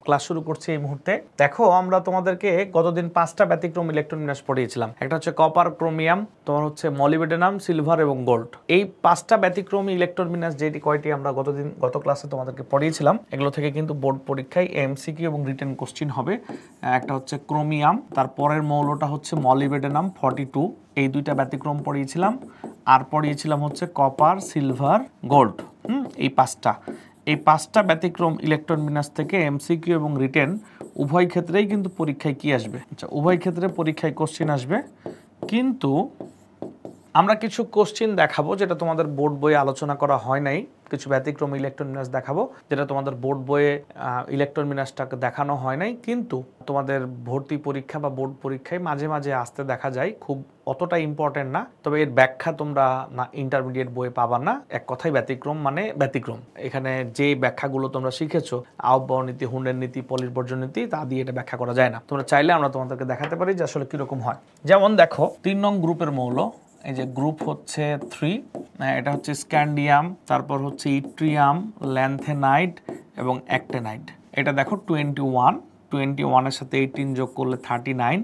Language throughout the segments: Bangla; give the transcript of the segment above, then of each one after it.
ক্লাস শুরু করছি এই মুহূর্তে। দেখো আমরা তোমাদেরকে গতদিন 5টা ব্যতিক্রম ইলেকট্রন বিন্যাস পড়িয়েছিলাম। একটা হচ্ছে কপার, ক্রোমিয়াম, তোমার হচ্ছে মলিবেডেনাম, সিলভার এবং গোল্ড। এই 5টা ব্যতিক্রমী ইলেকট্রন বিন্যাস যেটি কয়টি আমরা গত ক্লাসে তোমাদেরকে পড়িয়েছিলাম, এগুলো থেকে কিন্তু বোর্ড পরীক্ষায় এমসিকিউ এবং রিটেন কোশ্চেন হবে। একটা হচ্ছে ক্রোমিয়াম, তারপরের মৌলটা হচ্ছে মলিবেডেনাম 42, এই দুইটা ব্যতিক্রম পড়িয়েছিলাম। আর পড়িয়েছিলাম হচ্ছে কপার, সিলভার, গোল্ড। এই 5টা ব্যতিক্রম ইলেকট্রন বিন্যাস থেকে এমসিকিউ এবং রিটেন উভয় ক্ষেত্রেই কিন্তু পরীক্ষায় কি আসবে, আচ্ছা উভয় ক্ষেত্রে পরীক্ষায় কোশ্চেন আসবে। কিন্তু আমরা কিছু কোশ্চেন দেখাবো যেটা তোমাদের বোর্ড বইয়ে আলোচনা করা হয় নাই। কিছু ব্যতিক্রম ইলেকট্রন বিন্যাস দেখাবো যেটা তোমাদের বোর্ড বইয়ে ইলেকট্রন বিন্যাসটাকে দেখানো হয় নাই, কিন্তু তোমাদের ভর্তি পরীক্ষা বা বোর্ড পরীক্ষায় মাঝে মাঝে আসতে দেখা যায়। খুব অতটা ইম্পর্টেন্ট না, তবে এর ব্যাখ্যা তোমরা না ইন্টারমিডিয়েট বইয়ে পাবা না। এক কথায় ব্যতিক্রম মানে ব্যতিক্রম। এখানে যে ব্যাখ্যাগুলো তোমরা শিখেছো, আহ্বায়ক নীতি, হুন্ডের নীতি, পলির বর্জন নীতি, তা দিয়ে এটা ব্যাখ্যা করা যায় না। তোমরা চাইলে আমরা তোমাদেরকে দেখাতে পারি যে আসলে কিরকম হয়। যেমন দেখো 3 নং গ্রুপের মৌল, এই যে গ্রুপ হচ্ছে 3, এটা হচ্ছে স্ক্যান্ডিয়াম, তারপর হচ্ছে ইট্রিয়াম, ল্যান্থেনাইট এবং অ্যাক্টেনাইট। এটা দেখো 21 এর সাথে 18 যোগ করলে 39,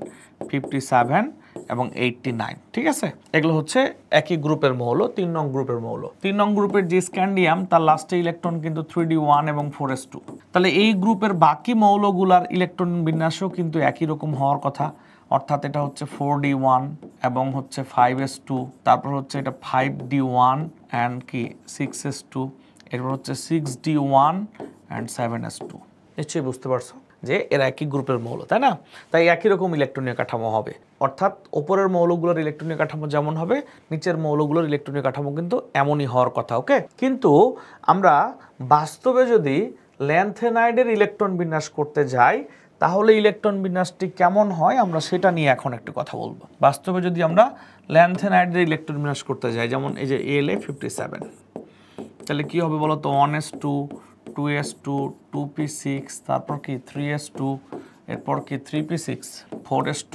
57 এবং 89। ঠিক আছে, এগুলো হচ্ছে একই গ্রুপের মৌল, 3 নং গ্রুপের মৌল। 3 নং গ্রুপের যে স্ক্যান্ডিয়াম, তার লাস্টে ইলেকট্রন কিন্তু 3d1 এবং 4s2। তাহলে এই গ্রুপের বাকি মৌলগুলার ইলেকট্রন বিন্যাসও কিন্তু একই রকম হওয়ার কথা, অর্থাৎ এটা হচ্ছে 4d1 এবং হচ্ছে 5s2, তারপর হচ্ছে এটা 5d1 অ্যান্ড কি 6s2, এরপর হচ্ছে 6d1 অ্যান্ড 7s2। নিশ্চয়ই বুঝতে পারছো যে এরা একই গ্রুপের মৌল, তাই না? তাই একই রকম ইলেকট্রনীয় কাঠামো হবে, অর্থাৎ ওপরের মৌলগুলোর ইলেকট্রনীয় কাঠামো যেমন হবে, নিচের মৌলগুলোর ইলেকট্রনীয় কাঠামো কিন্তু এমনই হওয়ার কথা। ওকে, কিন্তু আমরা বাস্তবে যদি ল্যান্থেনাইডের ইলেকট্রন বিন্যাস করতে যাই, তাহলে ইলেকট্রন বিন্যাসটি কেমন হয় আমরা সেটা নিয়ে এখন একটু কথা বলবো। বাস্তবে যদি আমরা ল্যান্থেনাইডের ইলেকট্রন বিন্যাস করতে যাই, যেমন এই যে La57, তাহলে কি হবে বলো তো? 1s2, 2s2, 2p6, তারপর কি 3s2, এরপর কি 3p6, 4s2,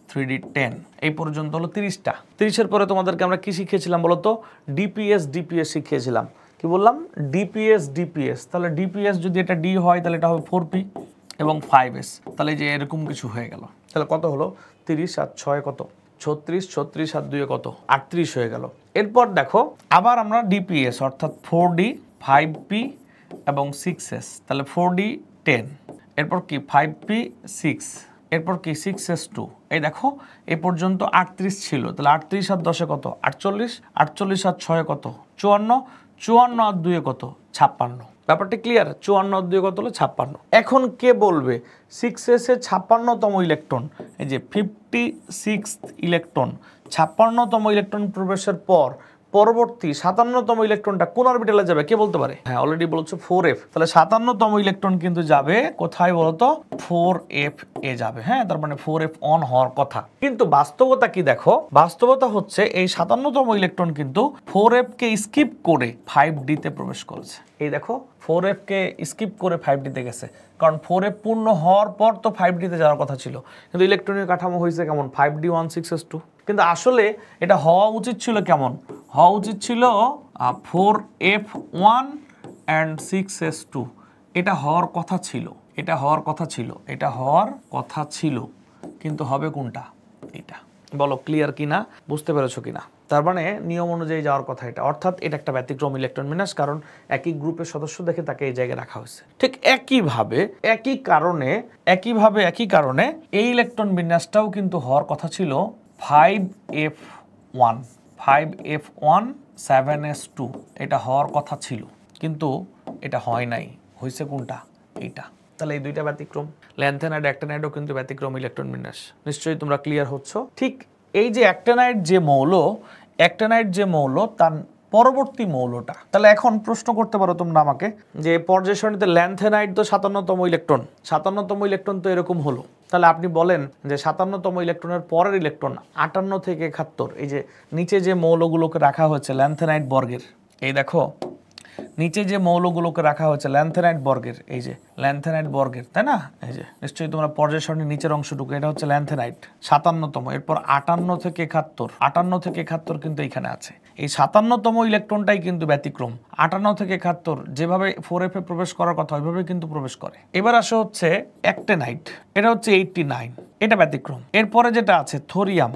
3d10। এই পর্যন্ত হলো 30টা। 30-এর পরে তোমাদেরকে আমরা কি শিখিয়েছিলাম বলো তো? ডিপিএস শিখিয়েছিলাম। কি বললাম? ডিপিএস। তাহলে ডিপিএস যদি এটা ডি হয় তাহলে এটা হবে 4p এবং 5s। তাহলে যে এরকম কিছু হয়ে গেল। তাহলে কত হলো? 30 আর 6 কত? 36, 36 আর 2 কত? 38 হয়ে গেল। এরপর দেখো আবার আমরা ডিপিএস অর্থাৎ 4d, 5p এবং 6s, তাহলে 4d 10, এরপর কি 5p 6, এরপর কি 6s2। এই দেখো এই পর্যন্ত 38 ছিল, তাহলে 38 আর 10 কত? 48, 48 আর 6 কত? 54, 54 আর 2 কত? 56। ব্যাপারটা ক্লিয়ার? 54 আর 2 কত হলো? 56। এখন কে বলবে 6s এর 56তম ইলেকট্রন, এই যে 56th ইলেকট্রন, 56তম ইলেকট্রন প্রবেশের পর পরবর্তী 57তম ইলেকট্রনটা কোন অরবিটালে যাবে? কে বলতে পারে? হ্যাঁ, অলরেডি বলেছো 4f। তাহলে 57তম ইলেকট্রন কিন্তু যাবে কোথায় বলতো? 4f এ যাবে। হ্যাঁ, তার মানে 4f অন হওয়ার কথা। কিন্তু বাস্তবতা কি দেখো? বাস্তবতা হচ্ছে এই 57তম ইলেকট্রন কিন্তু 4f কে স্কিপ করে 5d তে প্রবেশ করেছে। এই দেখো 4f কে স্কিপ করে 5d তে গেছে, কারণ 4f পূর্ণ হওয়ার পর তো 5d তে যাওয়ার কথা ছিল, কিন্তু ইলেকট্রনীয় কাঠামো হয়েছে কেমন? 5d1 6s2। কিন্তু আসলে এটা হওয়া উচিত ছিল কেমন? হওয়া উচিত ছিল 4f1 অ্যান্ড 6s2। এটা হওয়ার কথা ছিল, এটা হওয়ার কথা ছিল, কিন্তু হবে কোনটা? এটা। বলো ক্লিয়ার কিনা, বুঝতে পেরেছো কিনা? তার মানে নিয়ম অনুযায়ী যাওয়ার কথা এটা, অর্থাৎ এটা একটা ব্যতিক্রম ইলেকট্রন বিন্যাস, কারণ একই গ্রুপের সদস্য দেখে তাকে এই জায়গায় রাখা হয়েছে। ঠিক একইভাবে একই কারণে এই ইলেকট্রন বিন্যাসটাও কিন্তু হওয়ার কথা ছিল 5f1, 7s2। এটা হওয়ার কথা ছিল, কিন্তু এটা হয় নাই। হয়েছে কোনটা? এইটা। তাহলে এই দুইটা ব্যতিক্রম। ল্যান্থেনাইড, অ্যাক্টিনাইডও কিন্তু ব্যতিক্রম ইলেকট্রন বিন্যাস। নিশ্চয়ই তোমরা ক্লিয়ার হচ্ছ। ঠিক এই যে অ্যাক্টিনাইড যে মৌল তার পরবর্তী মৌলটা। তাহলে এখন প্রশ্ন করতে পারো তোমরা আমাকে যে পর্যায় সারণীতে ল্যান্থেনাইড তো 57তম ইলেকট্রন, 57তম ইলেকট্রন তো এরকম হলো, তাহলে আপনি বলেন যে 57তম ইলেকট্রনের পরের ইলেকট্রন 58 থেকে 71, এই যে নিচে যে মৌলগুলোকে রাখা হয়েছে ল্যান্থেনাইড বর্গের, এই দেখো নিচে যে মৌলগুলোকে রাখা হয়েছে ল্যান্থেনাইড বর্গের, এই যে ল্যান্থেনাইড বর্গের, তাই না? এই যে নিশ্চয়ই তোমরা পর্যায় সারণীর নিচের অংশটুকু, এটা হচ্ছে ল্যান্থেনাইড 57তম, এরপর 58 থেকে 71 কিন্তু এখানে আছে। এই 57তম ইলেকট্রনটাই কিন্তু ব্যতিক্রম। 58 থেকে 71 যেভাবে 4f এ প্রবেশ করার কথা ওইভাবে কিন্তু প্রবেশ করে। এবার আসে হচ্ছে অ্যাক্টিনাইড, এটা হচ্ছে 89, এটা ব্যতিক্রম। এরপরে যেটা আছে থোরিয়াম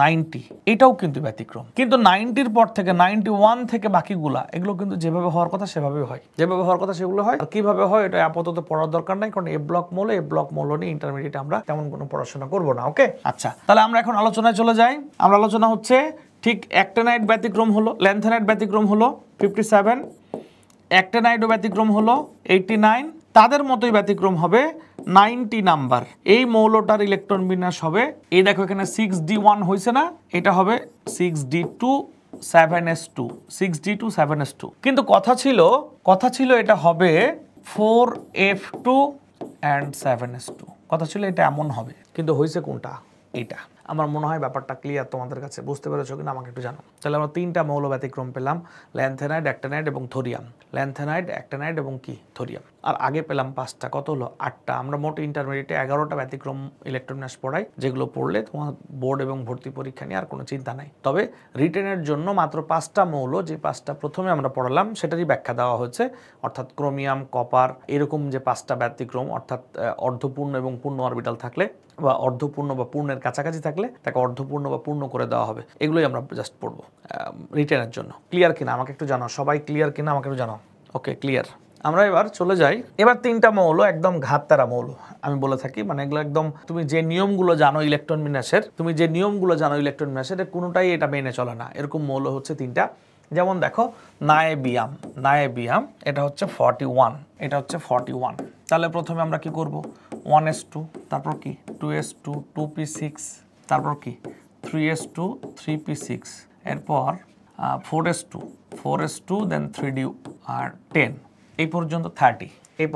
90, এটাও কিন্তু ব্যতিক্রম। কিন্তু 90-র পর থেকে 91 থেকে বাকিগুলা এগুলো কিন্তু যেভাবে হওয়ার কথা সেভাবেই হয়, যেভাবে হওয়ার কথা সেগুলো হয়। আর কিভাবে হয় এটা আপাতত পড়ার দরকার নাই, কারণ এ ব্লক মৌল নিয়ে ইন্টারমিডিয়েট আমরা তেমন কোনো পড়াশোনা করব না। ওকে, আচ্ছা, তাহলে আমরা এখন আলোচনায় চলে যাই। আমরা আলোচনা হচ্ছে ঠিক অ্যাক্টিনাইড ব্যতিক্রম হলো, ল্যান্থানাইড ব্যতিক্রম হলো 57, অ্যাক্টিনাইডও ব্যতিক্রম হলো 89, তাদের মতোই ব্যতিক্রম হবে 90 নাম্বার। এই মৌলটার ইলেকট্রন বিন্যাস হবে, এই দেখো এখানে 6d1 হয়েছে না, এটা হবে 6d2 7s2, 6d2 7s2। কিন্তু কথা ছিল এটা হবে 4f2 and 7s2, কথা ছিল এটা এমন হবে, কিন্তু হয়েছে কোনটা? এটা। আমার মনে হয় ব্যাপারটা ক্লিয়ার তোমাদের কাছে, বুঝতে পেরেছো কিনা আমাকে একটু জানো। তাহলে আমরা 3টা মৌল ব্যতিক্রম পেলাম, ল্যান্থানাইড, অ্যাক্টিনাইড এবং থোরিয়াম। ল্যান্থানাইড, অ্যাক্টিনাইড এবং কি থোরিয়াম। আর আগে পেলাম 5টা, কত হলো 8টা। আমরা মোট ইন্টারমিডিয়েটে 11টা ব্যতিক্রম ইলেকট্রন বিন্যাস পড়াই, যেগুলো পড়লে তোমার বোর্ড এবং ভর্তি পরীক্ষা নিয়ে আর কোনো চিন্তা নাই। তবে রিটেনের জন্য মাত্র 5টা মৌল, যে 5টা প্রথমে আমরা পড়ালাম সেটারই ব্যাখ্যা দেওয়া হয়েছে, অর্থাৎ ক্রোমিয়াম, কপার, এরকম যে 5টা ব্যতিক্রম, অর্থাৎ অর্ধপূর্ণ এবং পূর্ণ অরবিটাল থাকলে বা অর্ধপূর্ণ বা পূর্ণের কাছাকাছি থাকলে তাকে অর্ধপূর্ণ বা পূর্ণ করে দেওয়া হবে। এগুলোই আমরা জাস্ট পড়বো রিটেনের জন্য। ক্লিয়ার কিনা আমাকে একটু জানাও, সবাই ক্লিয়ার কিনা আমাকে একটু জানাও। ওকে, ক্লিয়ার। আমরা এবার চলে যাই। এবার 3টা মৌল একদম ঘাততারা মৌল আমি বলে থাকি, মানে এগুলো একদম তুমি যে নিয়মগুলো জানো ইলেকট্রন বিন্যাসের, কোনোটাই এটা মেনে চলে না। এরকম মৌল হচ্ছে 3টা। যেমন দেখো নায়েবিয়াম, এটা হচ্ছে 41, এটা হচ্ছে 41। তাহলে প্রথমে আমরা কি করব, 1s2, তারপর কি 2s2 2p6, তারপর কি 3s2 3p6, এরপর 4s2 দেন 3d আর 10, এই পর্যন্ত 30, এই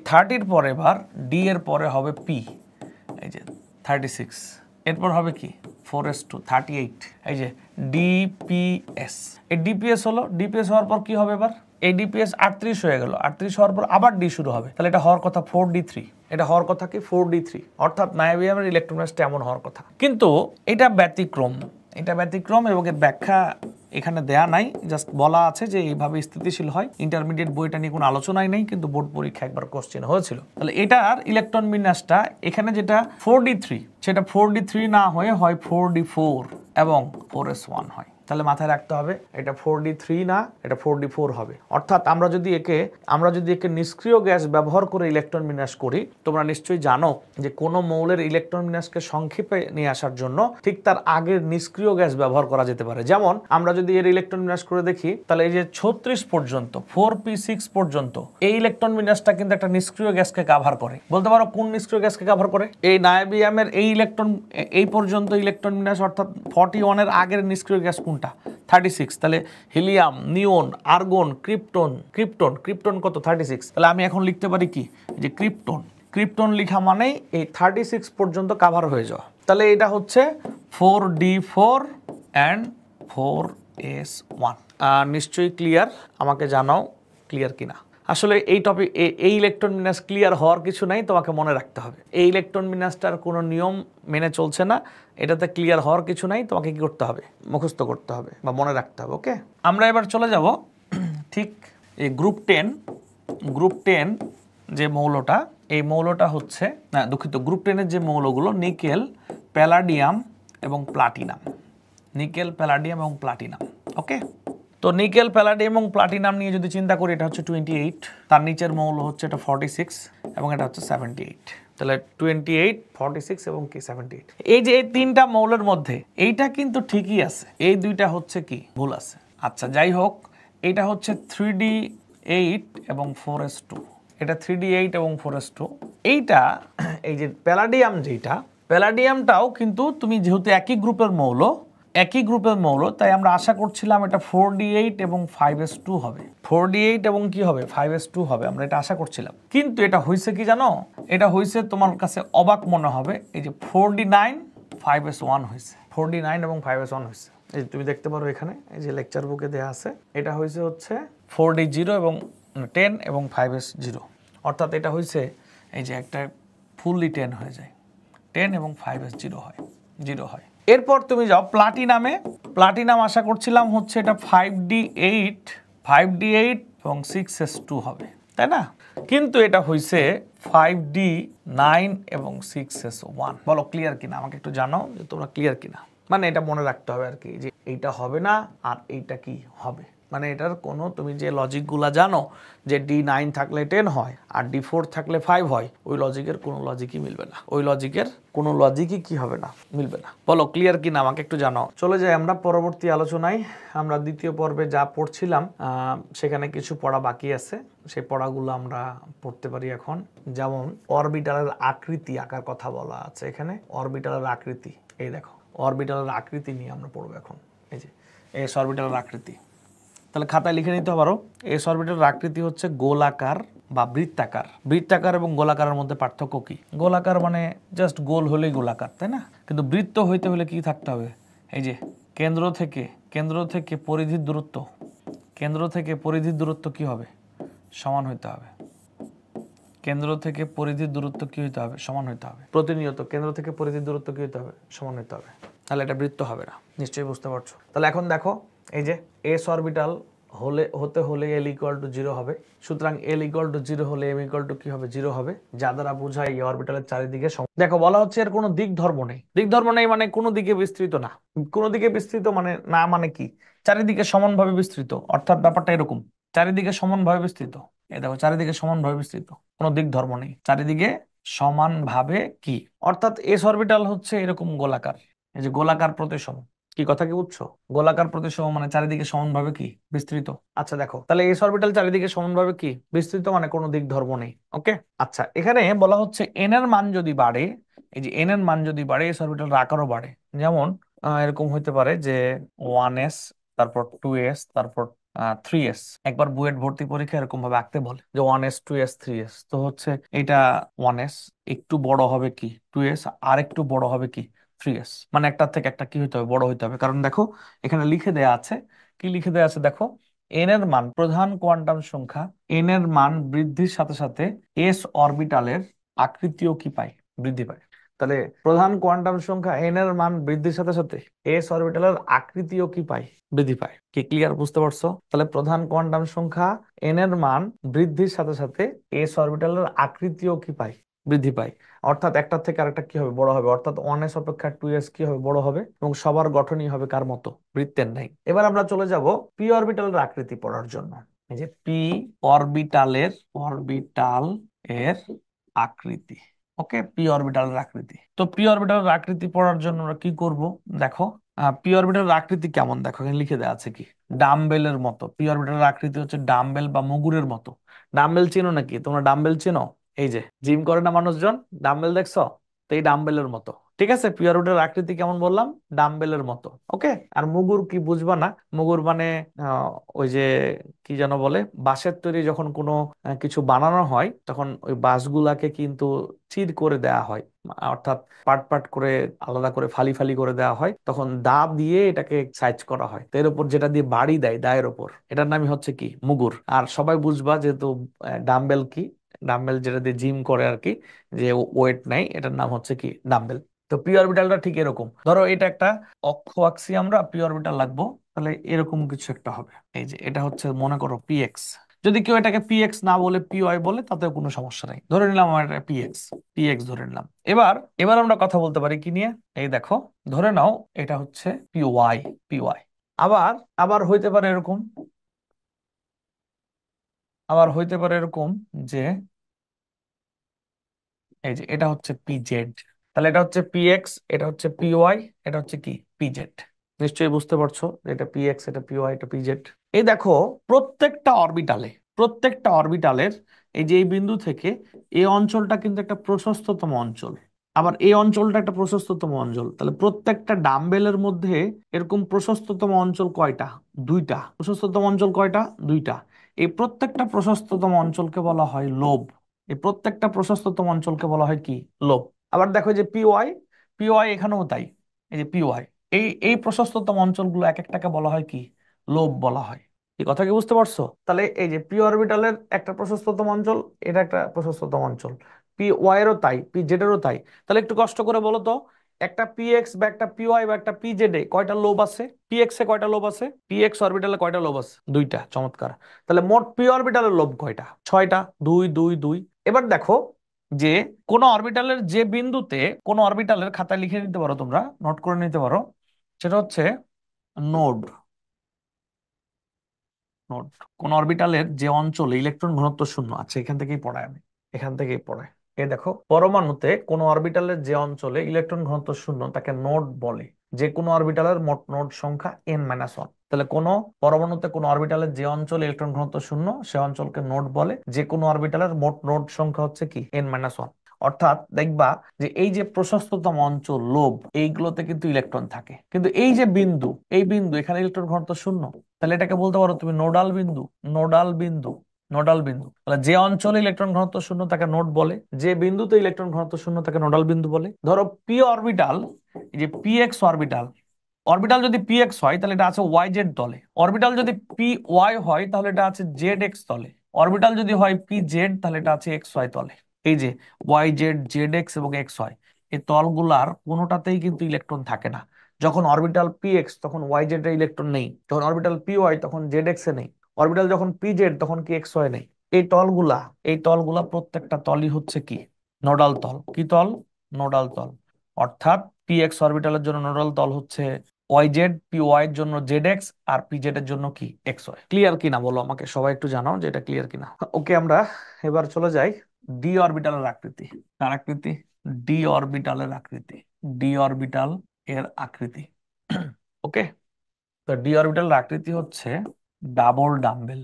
30-র পরে এবার ডি এর পরে হবে পি, এই যে 36, এরপর হবে কি 4s2 38, এই যে ডিপিএস। এই ডিপিএস হলো, ডিপিএস হওয়ার পর কি হবে এবার, এই ডিপিএস 38 হয়ে গেল, 38 হওয়ার পর আবার ডি শুরু হবে, তাহলে এটা হওয়ার কথা 4d3, এটা হওয়ার কথা কি 4d3, অর্থাৎ নাইবিয়ামের ইলেকট্রন বিন্যাসটা এমন হওয়ার কথা। কিন্তু এটা ব্যতিক্রম এবং এর ব্যাখ্যা এখানে দেয়া নাই, জাস্ট বলা আছে যে এইভাবে স্থিতিশীল হয়। ইন্টারমিডিয়েট বইটা নিয়ে কোনো আলোচনাই নেই, কিন্তু বোর্ড পরীক্ষা একবার কোশ্চেন হয়েছিল। তাহলে এটার ইলেকট্রন বিন্যাসটা এখানে যেটা 4d3, সেটা 4d3 না হয়ে হয় 4d4 এবং 4s1 হয়। তাহলে মাথায় রাখতে হবে এটা 4d3 না, এটা 4d4 হবে। অর্থাৎ আমরা যদি একে নিষ্ক্রিয় গ্যাস ব্যবহার করে ইলেকট্রন বিন্যাস করি, তোমরা নিশ্চয়ই জানো যে কোনো মৌলের ইলেকট্রন বিন্যাসকে সংক্ষেপে নিয়ে আসার জন্য ঠিক তার আগের নিষ্ক্রিয় গ্যাস ব্যবহার করা যেতে পারে। যেমন আমরা যদি এর ইলেকট্রন বিন্যাস করে দেখি, তাহলে এই যে 36 পর্যন্ত 4p6 পর্যন্ত এই ইলেকট্রন বিন্যাসটা কিন্তু একটা নিষ্ক্রিয় গ্যাসকে কভার করে। বলতে পারো কোন নিষ্ক্রিয় গ্যাসকে কভার করে? এই নাইবিয়ামের এই পর্যন্ত ইলেকট্রন বিন্যাস, অর্থাৎ 41 এর আগের নিষ্ক্রিয় গ্যাস কোনটা? 36। তাহলে হিলিয়াম, নিওন, আর্গন, ক্রিপ্টন কত? 36। তাহলে আমি এখন লিখতে পারি কি, যে ক্রিপ্টন লেখা মানেই এই 36 পর্যন্ত কভার হয়ে যাওয়া। তাহলে এটা হচ্ছে 4d4 and 4s1। নিশ্চয়ই ক্লিয়ার, আমাকে জানাও ক্লিয়ার কিনা। আসলে এই টপিক, এই ইলেকট্রন বিন্যাস ক্লিয়ার হওয়ার কিছু নাই, তোমাকে মনে রাখতে হবে এই ইলেকট্রন বিন্যাসটার কোনো নিয়ম মেনে চলছে না, এটাতে ক্লিয়ার হওয়ার কিছু নাই, তোমাকে কি করতে হবে, মুখস্থ করতে হবে বা মনে রাখতে হবে। ওকে, আমরা এবার চলে যাব ঠিক এই গ্রুপ 10 যে মৌলটা, এই মৌলটা হচ্ছে গ্রুপ 10-এর যে মৌলগুলো নিকেল, প্যালাডিয়াম এবং প্লাটিনাম। ওকে, তো নিকেল, প্যালাডিয়াম এবং প্লাটিনাম নিয়ে যদি চিন্তা করি, এটা হচ্ছে 28, তার নিচের মৌল হচ্ছে এটা 46 এবং এটা হচ্ছে 78। তাহলে 28, 46 এবং কি 78। এই যে এই 3টা মৌলের মধ্যে এইটা কিন্তু ঠিকই আছে, এই দুইটা হচ্ছে কি ভুল আছে। আচ্ছা, যাই হোক, এটা হচ্ছে 3d8 এবং 4s2, এটা 3d8 এবং 4s2। এইটা এই যে প্যালাডিয়ামটাও কিন্তু তুমি যেহেতু একই গ্রুপের মৌল, তাই আমরা আশা করছিলাম এটা 4d8 এবং 5s2 হবে, 4d8 এবং কি হবে 5s2 হবে, আমরা এটা আশা করছিলাম। কিন্তু এটা হয়েছে কি জানো, এটা হয়েছে তোমার কাছে অবাক মনে হবে, এই যে 4d9 5s1 হয়েছে, 4d9 এবং 5s1 হয়েছে। এই তুমি দেখতে পারো এখানে, এই যে লেকচার বুকে দেয়া আছে, এটা হচ্ছে 4d0 এবং 10 এবং 5s0, অর্থাৎ এটা হয়েছে এই যে একটা ফুললি 10 হয়ে যায়, 10 এবং 5s0 হয়, 0 হয়। এরপর তুমি যাও প্লাটিনামে। প্লাটিনাম আশা করছিলাম হচ্ছে এটা 5d8 5d8 এবং 6s2 হবে, তাই না? কিন্তু এটা হইছে 5d9 এবং 6s1। বলো ক্লিয়ার কিনা, আমাকে একটু জানাও যে তোমরা ক্লিয়ার কিনা। মানে এটা মনে রাখতে হবে আর কি, যে এইটা হবে না আর এইটা কি হবে। মানে এটার কোনো, তুমি যে লজিকগুলা জানো যে D9 থাকলে 10 হয় আর D4 থাকলে 5 হয়, ওই লজিকের কোনো লজিকই মিলবে না। ওই লজিকের কোনো লজিকই কি হবে না, মিলবে না। বলো ক্লিয়ার কিনা, আমাকে একটু জানাও। চলে যাই আমরা পরবর্তী আলোচনায়। আমরা দ্বিতীয় পর্বে যা পড়ছিলাম সেখানে কিছু পড়া বাকি আছে, সেই পড়াগুলো আমরা পড়তে পারি এখন। যেমন অরবিটালের আকৃতি আঁকার কথা বলা আছে এখানে। অরবিটালের আকৃতি, এই দেখো অরবিটালের আকৃতি নিয়ে আমরা পড়বো এখন। এই যে এস অরবিটালের আকৃতি, তাহলে খাতায় লিখে নিতে পারো। এস অরবিটালের আকৃতি হচ্ছে গোলাকার বা বৃত্তাকার। বৃত্তাকার এবং গোলাকারের মধ্যে পার্থক্য কি? গোলাকার মানে জাস্ট গোল হলেই গোলাকার, তাই না? কিন্তু বৃত্ত হইতে হলে কি থাকতে হবে? এই যে কেন্দ্র থেকে পরিধির দূরত্ব, কেন্দ্র থেকে পরিধির দূরত্ব কি হবে? সমান হইতে হবে। কেন্দ্র থেকে পরিধির দূরত্ব কি হইতে হবে? সমান হইতে হবে। প্রতিনিয়ত কেন্দ্র থেকে পরিধির দূরত্ব কি হইতে হবে? সমান হইতে হবে। তাহলে এটা বৃত্ত হবে না, নিশ্চয়ই বুঝতে পারছো। তাহলে এখন দেখো, এই যে এস অরবিটাল হতে হলে L ইকুয়াল টু 0 হবে। সুতরাং L ইকুয়াল টু 0 হলে M ইকুয়াল টু কি হবে? 0 হবে, যা দ্বারা বোঝায় এই অরবিটালের চারিদিকে দেখো বলা হচ্ছে এর কোনো দিক ধর্ম নেই। দিক ধর্ম নেই মানে কোনো দিকে বিস্তৃত না। কোনো দিকে বিস্তৃত মানে না, মানে কি? চারিদিকে সমানভাবে বিস্তৃত, অর্থাৎ ব্যাপারটা এরকম, চারিদিকে সমানভাবে বিস্তৃত। এই দেখো চারিদিকে সমানভাবে বিস্তৃত, কোনো দিক ধর্ম নেই, চারিদিকে সমানভাবে কি, অর্থাৎ এস অরবিটাল হচ্ছে এরকম গোলাকার। এই যে গোলাকার প্রতিসম, কি কথা কি বুঝছো? গোলাকার প্রতিসম মানে চারিদিকে সমানভাবে কি? বিস্তৃত। আচ্ছা দেখো, তাহলে এস অরবিটাল চারিদিকে সমানভাবে কি? বিস্তৃত, মানে কোনো দিক ধর্ম নেই। ওকে, আচ্ছা এখানে বলা হচ্ছে এন এর মান যদি বাড়ে, এই যে এন এর মান যদি বাড়ে, এস অরবিটালের আকারও বাড়ে। যেমন এরকম হইতে পারে যে 1s, তারপর 2s, তারপর 3s। একবার বুয়েট ভর্তি পরীক্ষা এরকম ভাবে আঁকতে বলে যে 1s 2s 3s, তো হচ্ছে এটা 1s একটু বড় হবে কি 2s, আর একটু বড় হবে কি 3s। মানে একটার থেকে একটা কি হইতে হবে? বড় হইতে হবে। কারণ দেখো এখানে লিখে দেয়া আছে, কি লিখে দেয়া আছে দেখো, এন এর মান, প্রধান কোয়ান্টাম সংখ্যা এন এর মান বৃদ্ধির সাথে সাথে এস অরবিটালের আকৃতিও কি পায়? বৃদ্ধি পায়। তাহলে প্রধান কোয়ান্টাম সংখ্যা এন এর মান বৃদ্ধির সাথে সাথে এস অরবিটালের আকৃতিও কি পায়? বৃদ্ধি পায়। কি ক্লিয়ার, বুঝতে পারছো? তাহলে প্রধান কোয়ান্টাম সংখ্যা এন এর মান বৃদ্ধির সাথে সাথে এস অরবিটালের আকৃতিও কি পায়? বৃদ্ধি পায়। অর্থাৎ একটার থেকে আরেকটা কি হবে? বড় হবে। অর্থাৎ 1s অপেক্ষা 2s কি হবে? বড় হবে। এবং সবার গঠনই হবে কার মতো? বৃত্তের নাই। এবার আমরা চলে যাব পি অরবিটালের আকৃতি পড়ার জন্য। এই যে পি অরবিটাল এর আকৃতি। ওকে, পি অরবিটালের আকৃতি। তো পি অরবিটালের আকৃতি পড়ার জন্য আমরা কি করব? দেখো পি অরবিটালের আকৃতি কেমন, দেখো এখানে লিখে দেওয়া আছে কি, ডাম্বেলের মতো। পি অরবিটালের আকৃতি হচ্ছে ডাম্বেল বা মুগুরের মতো। ডাম্বেল চেনো নাকি তোমরা? ডাম্বেল চেনো? এই যে জিম করে না মানুষজন, ডাম্বেল দেখছো? তো এই ডাম্বেলের মতো। ঠিক আছে, পি অরবিটালের আকৃতি কেমন বললাম? ডাম্বেলের মতো। ওকে, আর মুগুর কি বুঝবা না? মুগুর মানে ওই যে কি যেন বলে, বাঁশের তৈরি যখন কোনো কিছু বানানো হয় তখন ওই বাঁশগুলাকে কিন্তু চির করে দেয়া হয়, অর্থাৎ পার্ট পার্ট করে আলাদা করে ফালি ফালি করে দেওয়া হয়, তখন দা দিয়ে এটাকে সাইজ করা হয়। তো এর উপর যেটা দিয়ে বাড়ি দেয় দায়ের উপর, এটার নামই হচ্ছে কি? মুগুর। আর সবাই বুঝবা যেহেতু ডাম্বেল কি, ডাম্বেল যেটা দিয়ে জিম করে আর কি, যে ওয়েট নাই, এটার নাম হচ্ছে কি? ডাম্বেল। তো পি অরবিটালটা ঠিক এরকম। ধরো এটা একটা অক্ষ আঁকছি আমরা, পি অরবিটাল লাগবো, তাহলে এরকম কিছু একটা হবে। এই যে এটা হচ্ছে মনে করো পিএক্স। যদি কেউ এটাকে পিএক্স না বলে পি ওয়াই বলে, তাতেও কোনো সমস্যা নাই। ধরে নিলাম আমার এটা পিএক্স, পিএক্স ধরে নিলাম। এবার এবার আমরা কথা বলতে পারি কি নিয়ে? এই দেখো, ধরে নাও এটা হচ্ছে পি ওয়াই, পি ওয়াই। আবার আবার হইতে পারে এরকম, আবার হইতে পারে এরকম যে এই যে এটা হচ্ছে পিজেড। তাহলে এটা হচ্ছে পিএক্স, এটা হচ্ছে পিওয়াই, এটা হচ্ছে কি? পিজেড। নিশ্চয়ই বুঝতে পারছো যে এটা পিএক্স, এটা পিওয়াই, এটা পিজেড। এই দেখো প্রত্যেকটা অরবিটালে, প্রত্যেকটা অরবিটালের এই যে এই বিন্দু থেকে এই অঞ্চলটা কিন্তু একটা প্রশস্ততম অঞ্চল, আবার এই অঞ্চলটা একটা প্রশস্ততম অঞ্চল। তাহলে প্রত্যেকটা ডাম্বেলের মধ্যে এরকম প্রশস্ততম অঞ্চল কয়টা? দুইটা। প্রশস্ততম অঞ্চল কয়টা? দুইটা। এই প্রত্যেকটা প্রশস্ততম অঞ্চলকে বলা হয় লোব। এই প্রত্যেকটা প্রশস্ততম অঞ্চলকে বলা হয় কি? লোব। আবার দেখো যে পিওয়াই, পিওয়াই এখানেও তাই। এই যে পিওয়াই, এই এই প্রশস্ততম অঞ্চলগুলো এক একটাকে বলা হয় কি? লোব বলা হয়। এই কথা কি বুঝতে পারছো? তাহলে এই যে পি অরবিটালের একটা প্রশস্ততম অঞ্চল, এটা একটা প্রশস্ততম অঞ্চল। পি ওয়াই এরও তাই, পি জেড এরও তাই। তাহলে একটু কষ্ট করে বলো তো, একটা পিএক্স বা একটা পিওয়াই বা একটা পিজেড এ কয়টা লোব আছে? পিএক্স এ কয়টা লোব আছে? পিএক্স অরবিটালে কয়টা লোব আছে? দুইটা। চমৎকার। তাহলে মোট পি অরবিটালের লোব কয়টা? ছয়টা। দুই দুই দুই। এবার দেখো যে কোন অরবিটালের যে বিন্দুতে, কোন অরবিটালের খাতায় লিখে নিতে পারো, তোমরা নোট করে নিতে পারো, সেটা হচ্ছে নোড। নোড কোন অরবিটালের যে অঞ্চলে ইলেকট্রন ঘনত্ব শূন্য আছে, এখান থেকেই পড়ায় আমি, এখান থেকেই পড়ায়। এই দেখো, পরমাণুতে কোন অরবিটালের যে অঞ্চলে ইলেকট্রন ঘনত্ব শূন্য তাকে নোড বলে। যে কোনো অরবিটালের মোট নোড সংখ্যা n-1। তাহলে কোন পরমাণুতে কোন অরবিটালের যে অঞ্চলে ইলেকট্রন ঘনত্ব শূন্য সে অঞ্চলকে নোড বলে। যে কোনো অরবিটালের মোট নোড সংখ্যা হচ্ছে কি? n-1। অর্থাৎ দেখবা যে এই যে প্রশস্ততম অঞ্চল লোব, এইগুলোতে কিন্তু ইলেকট্রন থাকে, কিন্তু এই যে বিন্দু, এই বিন্দু এখানে ইলেকট্রন ঘনত্ব শূন্য। তাহলে এটাকে বলতে পারো তুমি নোডাল বিন্দু। নোডাল বিন্দু। নোডাল বিন্দু। তাহলে যে অঞ্চলে ইলেকট্রন ঘনত্ব শূন্য তাকে নোড বলে, যে বিন্দুতে ইলেকট্রন ঘনত্ব শূন্য তাকে নোডাল বিন্দু বলে। ধরো পি অরবিটাল, এই যে পি এক্স অরবিটাল, অরবিটাল যদি পি এক্স হয় তাহলে এটা আছে ওয়াই জেড তলে। অরবিটাল যদি পি ওয়াই হয় তাহলে এটা আছে জেড এক্স তলে। অরবিটাল যদি হয় পি জেড তাহলে এটা আছে এক্স ওয়াই তলে। এই যে ওয়াই জেড, জেড এক্স এবং এক্স ওয়াই, এই তলগুলার কোনোটাতেই কিন্তু ইলেকট্রন থাকে না। যখন অরবিটাল পি এক্স তখন ওয়াই জেড এর ইলেকট্রন নেই, যখন অরবিটাল পি ওয়াই তখন জেড এক্স এ নেই, অরবিটাল যখন পি জেড তখন কি এক্স ওয়াই নেই। এই টলগুলা, এই টলগুলা প্রত্যেকটা তলই হচ্ছে কি? নোডাল তল। কি তল? নোডাল তল। অর্থাৎ পি এক্স অরবিটালের জন্য নোডাল তল হচ্ছে ওয়াই জেড, পি ওয়াই এর জন্য জেড এক্স, আর পি জেড এর জন্য কি? X Y. ক্লিয়ার কিনা বলো আমাকে, সবাই একটু জানাও যে এটা ক্লিয়ার কিনা। ওকে, আমরা এবার চলে যাই ডি অরবিটালের আকৃতি। তার আকৃতি, ডি অরবিটালের আকৃতি, ডি অরবিটাল এর আকৃতি। ওকে, তো ডি অরবিটালের আকৃতি হচ্ছে ডাবল ডাম্বেল।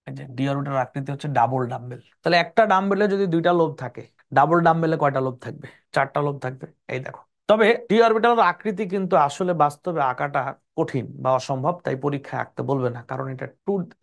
এই যে ডি অরবিটাল আকৃতি হচ্ছে ডাবল ডাম্বেল। তাহলে একটা ডাম্বেলে যদি দুইটা লোব থাকে, ডাবল ডাম্বেলে কয়টা লোব থাকবে? চারটা লোব থাকবে। এই দেখো। তবে ডি অরবিটালের আকৃতি কিন্তু আসলে বাস্তবে আঁকাটা কঠিন বা অসম্ভব, তাই পরীক্ষায় আঁকতে বলবে না, কারণ এটা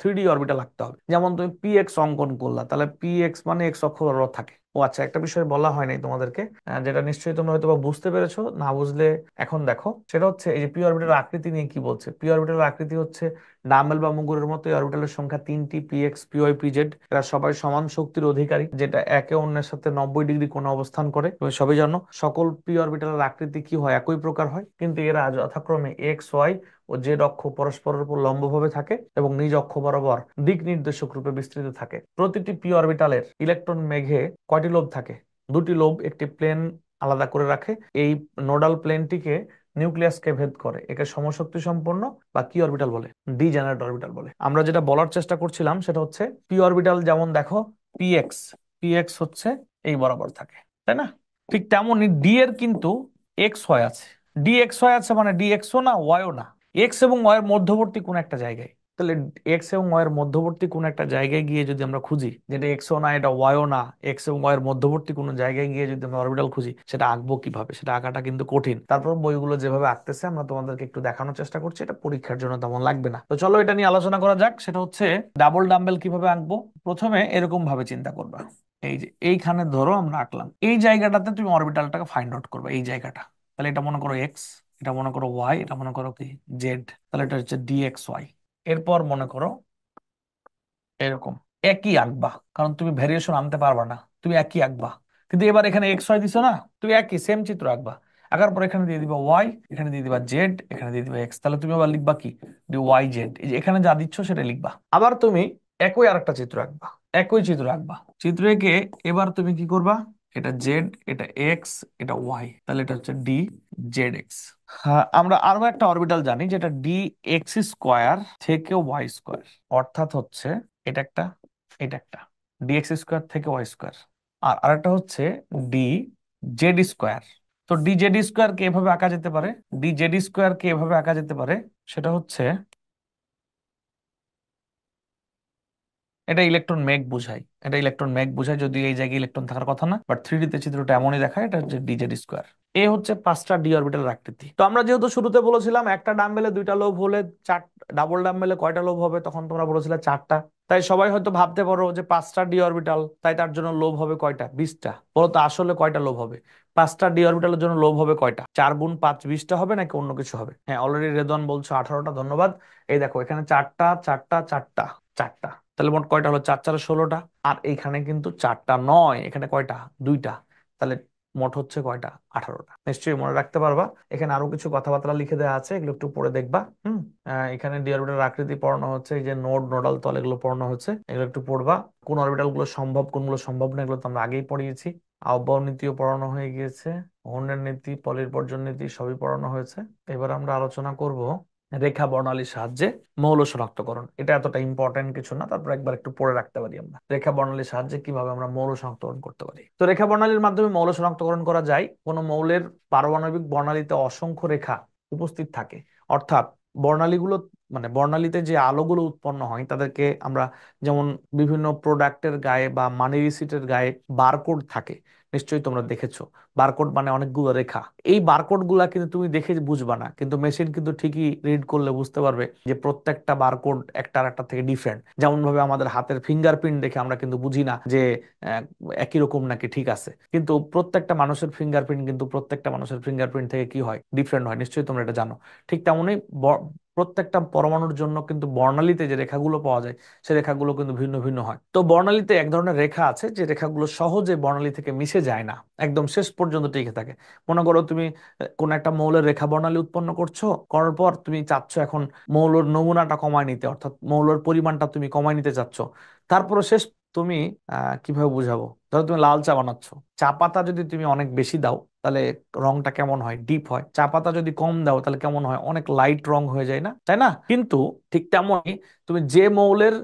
3D অরবিটাল আঁকতে হবে। যেমন তুমি পি এক্স অঙ্কন করলা, তাহলে পি এক্স মানে এক্স অক্ষ বরাবর থাকে। ও আচ্ছা, একটা বিষয় বলা হয় নাই তোমাদেরকে, যেটা নিশ্চয়ই তোমরা হয়তো বা বুঝতে পেরেছো, না বুঝলে এখন দেখো। সেটা হচ্ছে এই যে পি অরবিটালের আকৃতি নিয়ে কি বলছে। পি অরবিটালের আকৃতি হচ্ছে ডাম্বেল বা মুগুরের মতো এই অরবিটালের সংখ্যা তিনটি, P X, P Y, P Z. এরা সবাই সমান শক্তির অধিকারী, যেটা একে অন্যের সাথে 90 ডিগ্রি কোণে অবস্থান করে। তুমি সবাই জানো সকল পি অরবিটালের আকৃতি কি হয়? একই প্রকার হয়, কিন্তু এরা যথাক্রমে এক্স ওয়াই ও জেড অক্ষ পরস্পরের উপর লম্বভাবে থাকে এবং নিজ অক্ষ বরাবর দিক নির্দেশক রূপে বিস্তৃত থাকে। প্রতিটি পি অরবিটালের ইলেকট্রন মেঘে কয়টি লোব থাকে? দুটি লোব একটি প্লেন আলাদা করে রাখে। এই নোডাল প্লেনটিকে নিউক্লিয়াসকে ভেদ করে। একে সমশক্তি সম্পন্ন বা কি অরবিটাল বলে? ডি জেনারেট অরবিটাল বলে। আমরা যেটা বলার চেষ্টা করছিলাম সেটা হচ্ছে পি অরবিটাল যেমন দেখো পি এক্স, পি এক্স হচ্ছে এই বরাবর থাকে, তাই না? ঠিক তেমনই ডি এর কিন্তু এক্স ওয়াই আছে। ডি এক্স ওয়াই আছে মানে ডি এক্সও না ওয়াইও না, এক্স এবং ওয়াই এর মধ্যবর্তী কোন একটা জায়গায়। তাহলে এক্স এবং ওয়াই এর মধ্যবর্তী কোন একটা জায়গায় গিয়ে যদি আমরা খুঁজি যেটা এক্সও না এটা ওয়াইও না, এক্স এবং ওয়াই এর মধ্যবর্তী কোনো জায়গায় গিয়ে যদি আমরা অরবিটাল খুঁজি, সেটা আঁকবো কিভাবে? সেটা আঁকাটা কিন্তু কঠিন। তারপর বইগুলো যেভাবে আঁকতেছে আমরা তোমাদেরকে একটু দেখানোর চেষ্টা করছি, এটা পরীক্ষার জন্য তেমন লাগবে না। তো চলো এটা নিয়ে আলোচনা করা যাক। সেটা হচ্ছে ডাবল ডাম্বেল কিভাবে আঁকবো। প্রথমে এরকম ভাবে চিন্তা করবা, এই যে এইখানে ধরো আমরা আঁকলাম, এই জায়গাটাতে তুমি অরবিটালটাকে ফাইন্ড আউট করবে, এই জায়গাটা। তাহলে এটা মনে করো এক্স, এটা মনে করো ওয়াই, এটা মনে করো কি জেড। তাহলে এটা হচ্ছে ডিএক্স ওয়াই। এরপর মনে করো এরকম একই আঁকবা, কারণ তুমি ভ্যারিয়েশন আনতে পারবা না, তুমি একই আঁকবা। কিন্তু এবার এখানে এক্স ওয়াই দিছো না, তুমি একই সেম চিত্র আঁকবা। আঁকার পর এখানে দিয়ে দিবা ওয়াই, এখানে দিয়ে দিবা জেড, এখানে দিয়ে দিবা এক্স। তাহলে তুমি আবার লিখবা কি? Y Z. এই যে এখানে যা দিচ্ছ সেটা লিখবা। আবার তুমি একই আরেকটা চিত্র আঁকবা, একই চিত্র আঁকবা। চিত্র এঁকে এবার তুমি কি করবা? এটা জেড, এটা এক্স, এটা ওয়াই, তাহলে এটা হচ্ছে ডি জেড এক্স। হ্যাঁ, আমরা আরো একটা অরবিটাল জানি যেটা ডি এক্স স্কোয়ার থেকে ওয়াই স্কোয়ার। অর্থাৎ হচ্ছে এটা একটা, এটা একটা ডি এক্স স্কোয়ার থেকে ওয়াই স্কোয়ার। আর আরেকটা হচ্ছে ডি জেড স্কোয়ার। তো ডি জেড স্কোয়ার কে এভাবে আঁকা যেতে পারে, ডি জেড স্কোয়ার কে এভাবে আঁকা যেতে পারে, সেটা হচ্ছে এটা ইলেকট্রন মেঘ বুঝায়। এটা ইলেকট্রন মেঘ বুঝায়, যদি এই জায়গায় ইলেকট্রন থাকার কথা না, বাট 3D তে চিত্রটা এমনই দেখায়। এটা হচ্ছে ডিজেড স্কোয়ার। এ হচ্ছে পাঁচটা ডি অরবিটাল আকৃতি। তো আমরা যেহেতু শুরুতে বলেছিলাম একটা ডাম্বেলে দুইটা লোব হলে চার, ডাবল ডাম্বেলে কয়টা লোব হবে, তখন তোমরা বলেছিলে চারটা। তাই সবাই হয়তো ভাবতে পারো যে পাঁচটা ডি অরবিটাল, তাই তার জন্য লোব হবে কয়টা? 20টা। বলতো আসলে কয়টা লোব হবে? পাঁচটা ডি অরবিটালের জন্য লোব হবে কয়টা? 4 গুণ 5 20টা হবে নাকি অন্য কিছু হবে? হ্যাঁ, অলরেডি রেদওয়ান বলছো 18টা, ধন্যবাদ। এই দেখো এখানে চারটা চারটা চারটা চারটা, তাহলে মোট কয়টা হলো? 4 4 16টা। আর এইখানে কিন্তু চারটা নয়, এখানে কয়টা? দুইটা। তাহলে মোট হচ্ছে কয়টা? 18টা। নিশ্চয়ই মনে রাখতে পারবা। এখানে আরো কিছু কথাবার্তা লিখে দেওয়া আছে, এগুলো একটু পড়ে দেখবা। এখানে ডি অরবিটাল আকৃতি পড়ানো হচ্ছে, এই যে নোড, নোডাল তল, এগুলো পড়ানো হচ্ছে, এগুলো একটু পড়বা। কোন অরবিটাল গুলো সম্ভব, কোনগুলো সম্ভব না, এগুলো তো আমরা আগেই পড়িয়েছি। আহ্বায়ক নীতিও পড়ানো হয়ে গিয়েছে, হর্নের নীতি, পলির বর্জন নীতি সবই পড়ানো হয়েছে। এবার আমরা আলোচনা করব রেখা বর্ণালীর সাহায্যে মৌল শনাক্তকরণ। এটা এতটা ইম্পর্টেন্ট কিছু না, তারপর একবার একটু পড়ে রাখতে পারি আমরা রেখা বর্ণালীর সাহায্যে কিভাবে আমরা মৌল শনাক্তকরণ করতে পারি। তো রেখা বর্ণালীর মাধ্যমে মৌল শনাক্তকরণ করা যায়। কোন মৌলের পারমাণবিক বর্ণালীতে অসংখ্য রেখা উপস্থিত থাকে, অর্থাৎ বর্ণালীগুলো, মানে বর্ণালীতে যে আলোগুলো উৎপন্ন হয় তাদেরকে আমরা, যেমন বিভিন্ন প্রোডাক্টের গায়ে বা মানি রিসিটের গায়ে বারকোড থাকে, নিশ্চয়ই তোমরা দেখেছো। বারকোড মানে অনেকগুলো রেখা। এই বারকোড গুলা কিন্তু তুমি দেখে বুঝবা না, কিন্তু মেশিন কিন্তু ঠিকই রিড করলে বুঝতে পারবে যে প্রত্যেকটা বারকোড একটার একটা থেকে ডিফারেন্ট। যেমন ভাবে আমাদের হাতের ফিঙ্গারপ্রিন্ট দেখে আমরা কিন্তু বুঝি না যে আহ, একই রকম নাকি ঠিক আছে, কিন্তু প্রত্যেকটা মানুষের ফিঙ্গারপ্রিন্ট কিন্তু প্রত্যেকটা মানুষের ফিঙ্গারপ্রিন্ট থেকে কি হয়? ডিফারেন্ট হয়। নিশ্চয়ই তোমরা এটা জানো। ঠিক তেমনই প্রত্যেকটা পরমাণুর জন্য কিন্তু বর্ণালীতে যে রেখাগুলো পাওয়া যায় সে রেখাগুলো কিন্তু ভিন্ন ভিন্ন হয়। তো বর্ণালীতে এক ধরনের রেখা আছে যে রেখাগুলো সহজে বর্ণালী থেকে মিশে যায় না, একদম শেষ পর্যন্ত টিকে থাকে। মনে করো তুমি কোন একটা মৌলের রেখা বর্ণালী উৎপন্ন করছো, করার পর তুমি চাচ্ছ এখন মৌলের নমুনাটা কমায় নিতে, অর্থাৎ মৌলের পরিমাণটা তুমি কমায় নিতে চাচ্ছ। তারপরে শেষ তুমি কিভাবে বুঝাবো, ধরো তুমি লাল চা বানাচ্ছ, চা পাতা যদি তুমি অনেক বেশি দাও তাহলে রংটা কেমন হয়? ডিপ হয়। চা পাতা যদি কম দাও তাহলে কেমন হয়? অনেক লাইট রং হয়ে যায় না, তাই না? কিন্তু ঠিক তেমনই তুমি যে মৌলের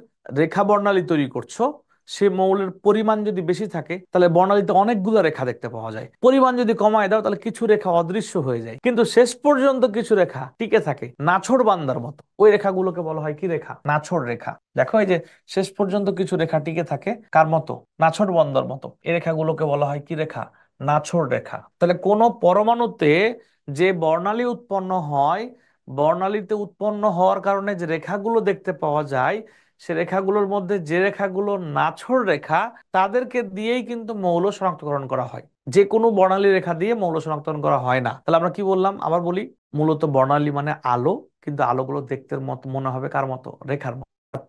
রেখা বর্ণালী তৈরি করছো, সে মৌলের পরিমাণ যদি বেশি থাকে তাহলে বর্ণালীতে অনেকগুলো রেখা দেখতে পাওয়া যায়। পরিমাণ যদি কমায় দাও তাহলে কিছু রেখা অদৃশ্য হয়ে যায়, কিন্তু শেষ পর্যন্ত কিছু রেখা টিকে থাকে নাছোড় বান্দার মতো। ওই রেখাগুলোকে বলা হয় কি রেখা? নাছোড় রেখা। দেখো এই যে শেষ পর্যন্ত কিছু রেখা টিকে থাকে কার মতো? নাছোড় বান্দার মতো। এই রেখাগুলোকে বলা হয় কি রেখা? নাছোড় রেখা। তাহলে কোন পরমাণুতে যে বর্ণালী উৎপন্ন হয়, বর্ণালীতে উৎপন্ন হওয়ার কারণে যে রেখাগুলো দেখতে পাওয়া যায়, সে রেখাগুলোর মধ্যে যে রেখাগুলো নাছোড় রেখা, তাদেরকে দিয়েই কিন্তু মৌল শনাক্তকরণ করা হয়। যে কোনো বর্ণালী রেখা দিয়ে মৌল শনাক্তকরণ করা হয় না। তাহলে আমরা কি বললাম? আবার বলি, মূলত বর্ণালী মানে আলো, কিন্তু আলোগুলো দেখতে মতো মনে হবে কার মতো? রেখার মতো।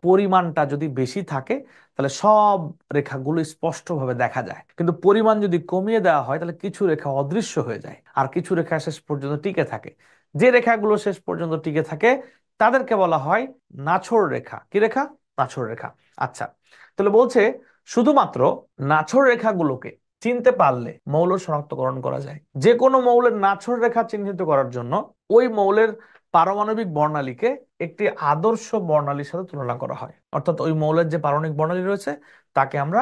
পরিমাণটা যদি বেশি থাকে তাহলে সব রেখাগুলো স্পষ্টভাবে দেখা যায়, কিন্তু পরিমাণ যদি কমিয়ে দেওয়া হয় তাহলে কিছু রেখা অদৃশ্য হয়ে যায়, আর কিছু রেখা শেষ পর্যন্ত টিকে থাকে। যে রেখাগুলো শেষ পর্যন্ত টিকে থাকে তাদেরকে বলা হয় নাছোড় রেখা। কি রেখা? নাছোড় রেখা। আচ্ছা, তাহলে বলছে শুধুমাত্র নাছোড় রেখাগুলোকে চিনতে পারলে মৌল শনাক্তকরণ করা যায়। যে কোনো মৌলের নাছোড় রেখা চিহ্নিত করার জন্য ওই মৌলের পারমাণবিক বর্ণালীকে একটি আদর্শ বর্ণালীর সাথে তুলনা করা হয়, অর্থাৎ ওই মৌলের যে পারমাণবিক বর্ণালী রয়েছে তাকে আমরা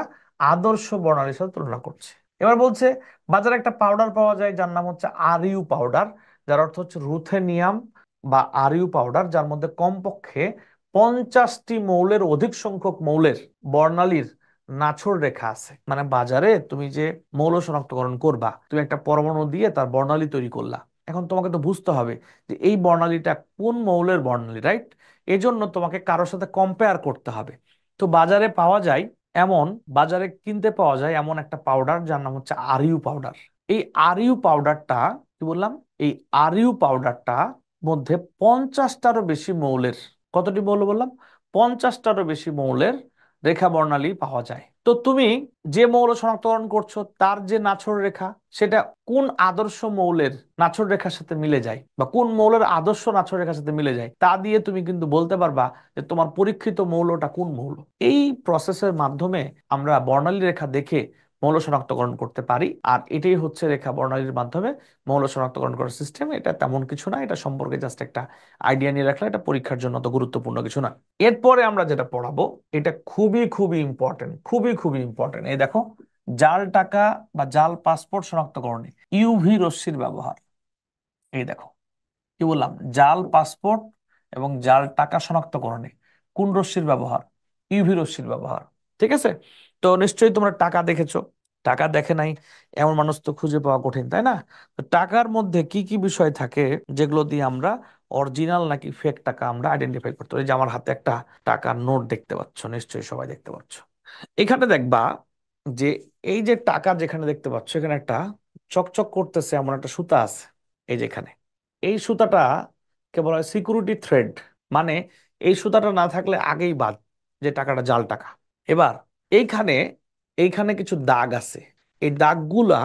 আদর্শ বর্ণালীর সাথে তুলনা করছি। এবার বলছে বাজারে একটা পাউডার পাওয়া যায় যার নাম হচ্ছে আরইউ পাউডার, যার অর্থ হচ্ছে রুথেনিয়াম বা আরইউ পাউডার, যার মধ্যে কমপক্ষে 50টি মৌলের অধিক সংখ্যক মৌলের বর্ণালীর নাছোড় রেখা আছে। মানে বাজারে তুমি যে মৌল শনাক্তকরণ করবা, তুমি একটা পরমাণু দিয়ে তার বর্ণালী তৈরি করলা, এখন তোমাকে তো বুঝতে হবে যে এই বর্ণালীটা কোন মৌলের বর্ণালী, রাইট? এজন্য তোমাকে কারোর সাথে কম্পেয়ার করতে হবে। তো বাজারে পাওয়া যায় এমন, বাজারে কিনতে পাওয়া যায় এমন একটা পাউডার যার নাম হচ্ছে আরইউ পাউডার। এই আরইউ পাউডারটা, কি বললাম? এই আরইউ পাউডারটা মধ্যে 50টারও বেশি মৌলের, কতটি মৌল বললাম? 50টারও বেশি মৌলের রেখা বর্ণালী পাওয়া যায়। তো তুমি যে মৌল শনাক্তকরণ করছো তার যে নাছোড় রেখা, সেটা কোন আদর্শ মৌলের নাছোড় রেখার সাথে মিলে যায়, বা কোন মৌলের আদর্শ নাছোড় রেখার সাথে মিলে যায়, তা দিয়ে তুমি কিন্তু বলতে পারবা যে তোমার পরীক্ষিত মৌলটা কোন মৌল। এই প্রসেসের মাধ্যমে আমরা বর্ণালী রেখা দেখে মৌল শনাক্তকরণ করতে পারি। আর এটাই হচ্ছে রেখা বর্ণালীর মাধ্যমে মৌল শনাক্তকরণ করার সিস্টেম। এটা তেমন কিছু না, এটা সম্পর্কে জাস্ট একটা আইডিয়া নিয়ে রাখলে, এটা পরীক্ষার জন্য তো গুরুত্বপূর্ণ কিছু না। এরপরে আমরা যেটা পড়াবো এটা খুবই খুবই ইম্পর্টেন্ট, খুবই খুবই ইম্পর্টেন্ট। এই দেখো, জাল টাকা বা জাল পাসপোর্ট শনাক্তকরণে ইউভি রশ্মির ব্যবহার। এই দেখো, কি বললাম? জাল পাসপোর্ট এবং জাল টাকা শনাক্তকরণে কোন রশ্মির ব্যবহার? ইউভি রশ্মির ব্যবহার। ঠিক আছে? তো নিশ্চয়ই তোমরা টাকা দেখেছো। টাকা দেখে নাই এমন মানুষ তো খুঁজে পাওয়া কঠিন, তাই না? তো টাকার মধ্যে কি কি বিষয় থাকে যেগুলো দিয়ে আমরা অরিজিনাল নাকি ফেক টাকা আমরা আইডেন্টিফাই করতে পারি? যে আমার হাতে একটা টাকার নোট দেখতে পাচ্ছ, নিশ্চয়ই সবাই দেখতে পাচ্ছ। এখানে দেখবা যে এই যে টাকা যেখানে দেখতে পাচ্ছ, এখানে একটা চকচক করতেছে এমন একটা সুতা আছে। এই যেখানে এই সুতাটা কে বলা হয় সিকিউরিটি থ্রেড। মানে এই সুতাটা না থাকলে আগেই বাদ যে টাকাটা জাল টাকা। এবার এইখানে এইখানে কিছু দাগ আছে। এই দাগগুলা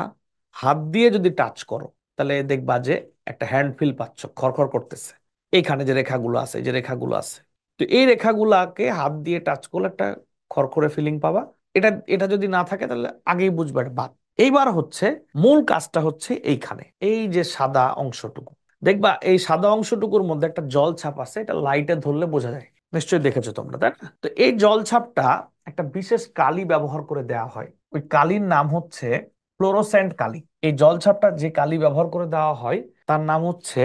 হাত দিয়ে যদি টাচ করো তাহলে দেখবা যে একটা হ্যান্ড ফিল পাচ্ছ, খড়খড় করতেছে। এইখানে যে রেখাগুলো আছে, যে রেখাগুলো আছে, তো এই রেখাগুলাকে হাত দিয়ে টাচ করলে একটা খড়খড়ে ফিলিং পাবা। এটা এটা যদি না থাকে তাহলে আগেই বুঝবা এটা বাদ। এইবার হচ্ছে মূল কাজটা হচ্ছে এইখানে, এই যে সাদা অংশটুকু, দেখবা এই সাদা অংশটুকুর মধ্যে একটা জল ছাপ আছে, এটা লাইটে ধরলে বোঝা যায়, নিশ্চয়ই দেখেছো তোমরা, তাই না? তো এই জল ছাপটা একটা বিশেষ কালি ব্যবহার করে দেওয়া হয়। ওই কালির নাম হচ্ছে ফ্লোরোসেন্ট কালি। এই জল ছাপটা যে কালি ব্যবহার করে দেওয়া হয় তার নাম হচ্ছে,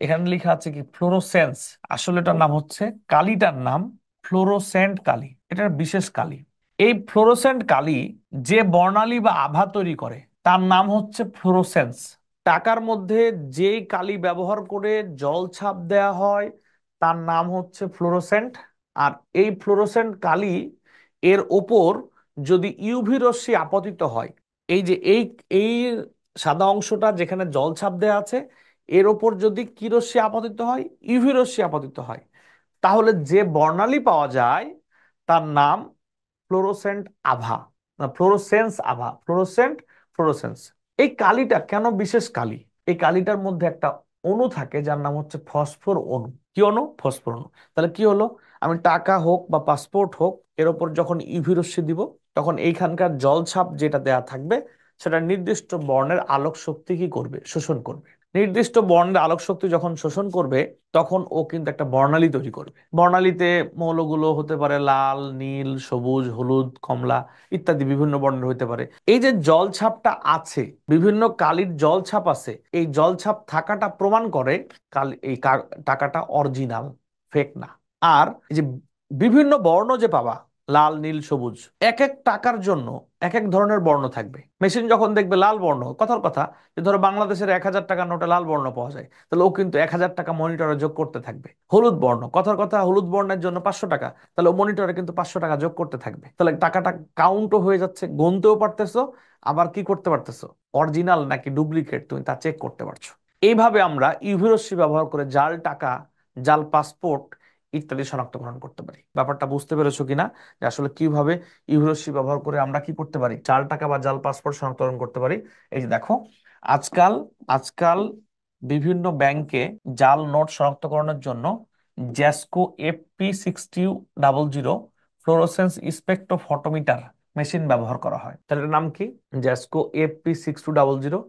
এখানে লেখা আছে কি ফ্লোরোসেন্স, আসলে এটার নাম হচ্ছে, কালিটার নাম ফ্লোরোসেন্ট কালি। এটার বিশেষ কালি। এই ফ্লোরোসেন্ট কালি যে বর্ণালী বা আভা তৈরি করে তার নাম হচ্ছে ফ্লোরোসেন্স। টাকার মধ্যে যেই কালি ব্যবহার করে জল ছাপ দেয়া হয় তার নাম হচ্ছে ফ্লোরোসেন্ট। আর এই ফ্লোরোসেন্ট কালি এর ওপর যদি ইউভি রশ্মি আপতিত হয়, এই যে এই সাদা অংশটা যেখানে জল ছাপ দেয়া আছে এর ওপর যদি কি রশ্মি আপতিত হয়, ইউভি রশ্মি আপতিত হয়, তাহলে যে বর্ণালী পাওয়া যায় তার নাম ফ্লোরোসেন্ট আভা, ফ্লোরোসেন্স আভা, ফ্লোরোসেন্স। এই কালিটা কেন বিশেষ কালি? এই কালিটার মধ্যে একটা অণু থাকে যার নাম হচ্ছে ফসফর অণু। কি অণু? ফসফর অণু। তাহলে কি হলো, আমি টাকা হোক বা পাসপোর্ট হোক এর উপর যখন ইভি রশ্মি দিব, তখন এইখানকার জলছাপ যেটা দেয়া থাকবে সেটা নির্দিষ্ট বর্ণের আলোক শক্তি কি করবে? শোষণ করবে। নির্দিষ্ট বর্ণের আলোক শক্তি যখন শোষণ করবে তখন ও কিন্তু একটা বর্ণালী তৈরি করবে। বর্ণালীতে মৌলগুলো হতে পারে লাল, নীল, সবুজ, হলুদ, কমলা ইত্যাদি বিভিন্ন বর্ণের হতে পারে। এই যে জলছাপটা আছে, বিভিন্ন কালির জলছাপ আছে, এই জলছাপ থাকাটা প্রমাণ করে কালি এই টাকাটা অরিজিনাল, ফেক না। আর এই যে বিভিন্ন বর্ণ যে পাবা, লাল, নীল, সবুজ, এক এক টাকার জন্য এক এক ধরনের বর্ণ থাকবে। মেশিন যখন দেখবে লাল বর্ণ, কথার কথা, যে ধরো বাংলাদেশের 1,000 টাকার নোটে লাল বর্ণ পাওয়া যায়, তাহলে ও কিন্তু 1,000 টাকা মনিটরে যোগ করতে থাকবে। হলুদ বর্ণ, কথার কথা, হলুদ বর্ণের জন্য 500 টাকা, তাহলে ও মনিটরে কিন্তু 500 টাকা যোগ করতে থাকবে। তাহলে টাকাটা কাউন্টও হয়ে যাচ্ছে, গুনতেও পারতেছো, আবার কি করতে পারতেছো, অরিজিনাল নাকি ডুপ্লিকেট তুমি তা চেক করতে পারছো। এইভাবে আমরা ইউভি রশ্মি ব্যবহার করে জাল টাকা, জাল পাসপোর্ট ইত্যাদি শনাক্তকরণ করতে পারি। ব্যাপারটা বুঝতে পেরেছো কিনা, যে আসলে কিভাবে ইউভি রশ্মি ব্যবহার করে আমরা কি করতে পারি, জাল টাকা বা জাল পাসপোর্ট শনাক্তকরণ করতে পারি। এই যে দেখো, আজকাল আজকাল বিভিন্ন ব্যাংকে জাল নোট শনাক্তকরণের জন্য জ্যাসকো FP6000 ফ্লোরোসেন্স স্পেকট্রোফটোমিটার মেশিন ব্যবহার করা হয়। তাহলে এটার নাম কি? জ্যাসকো FP6000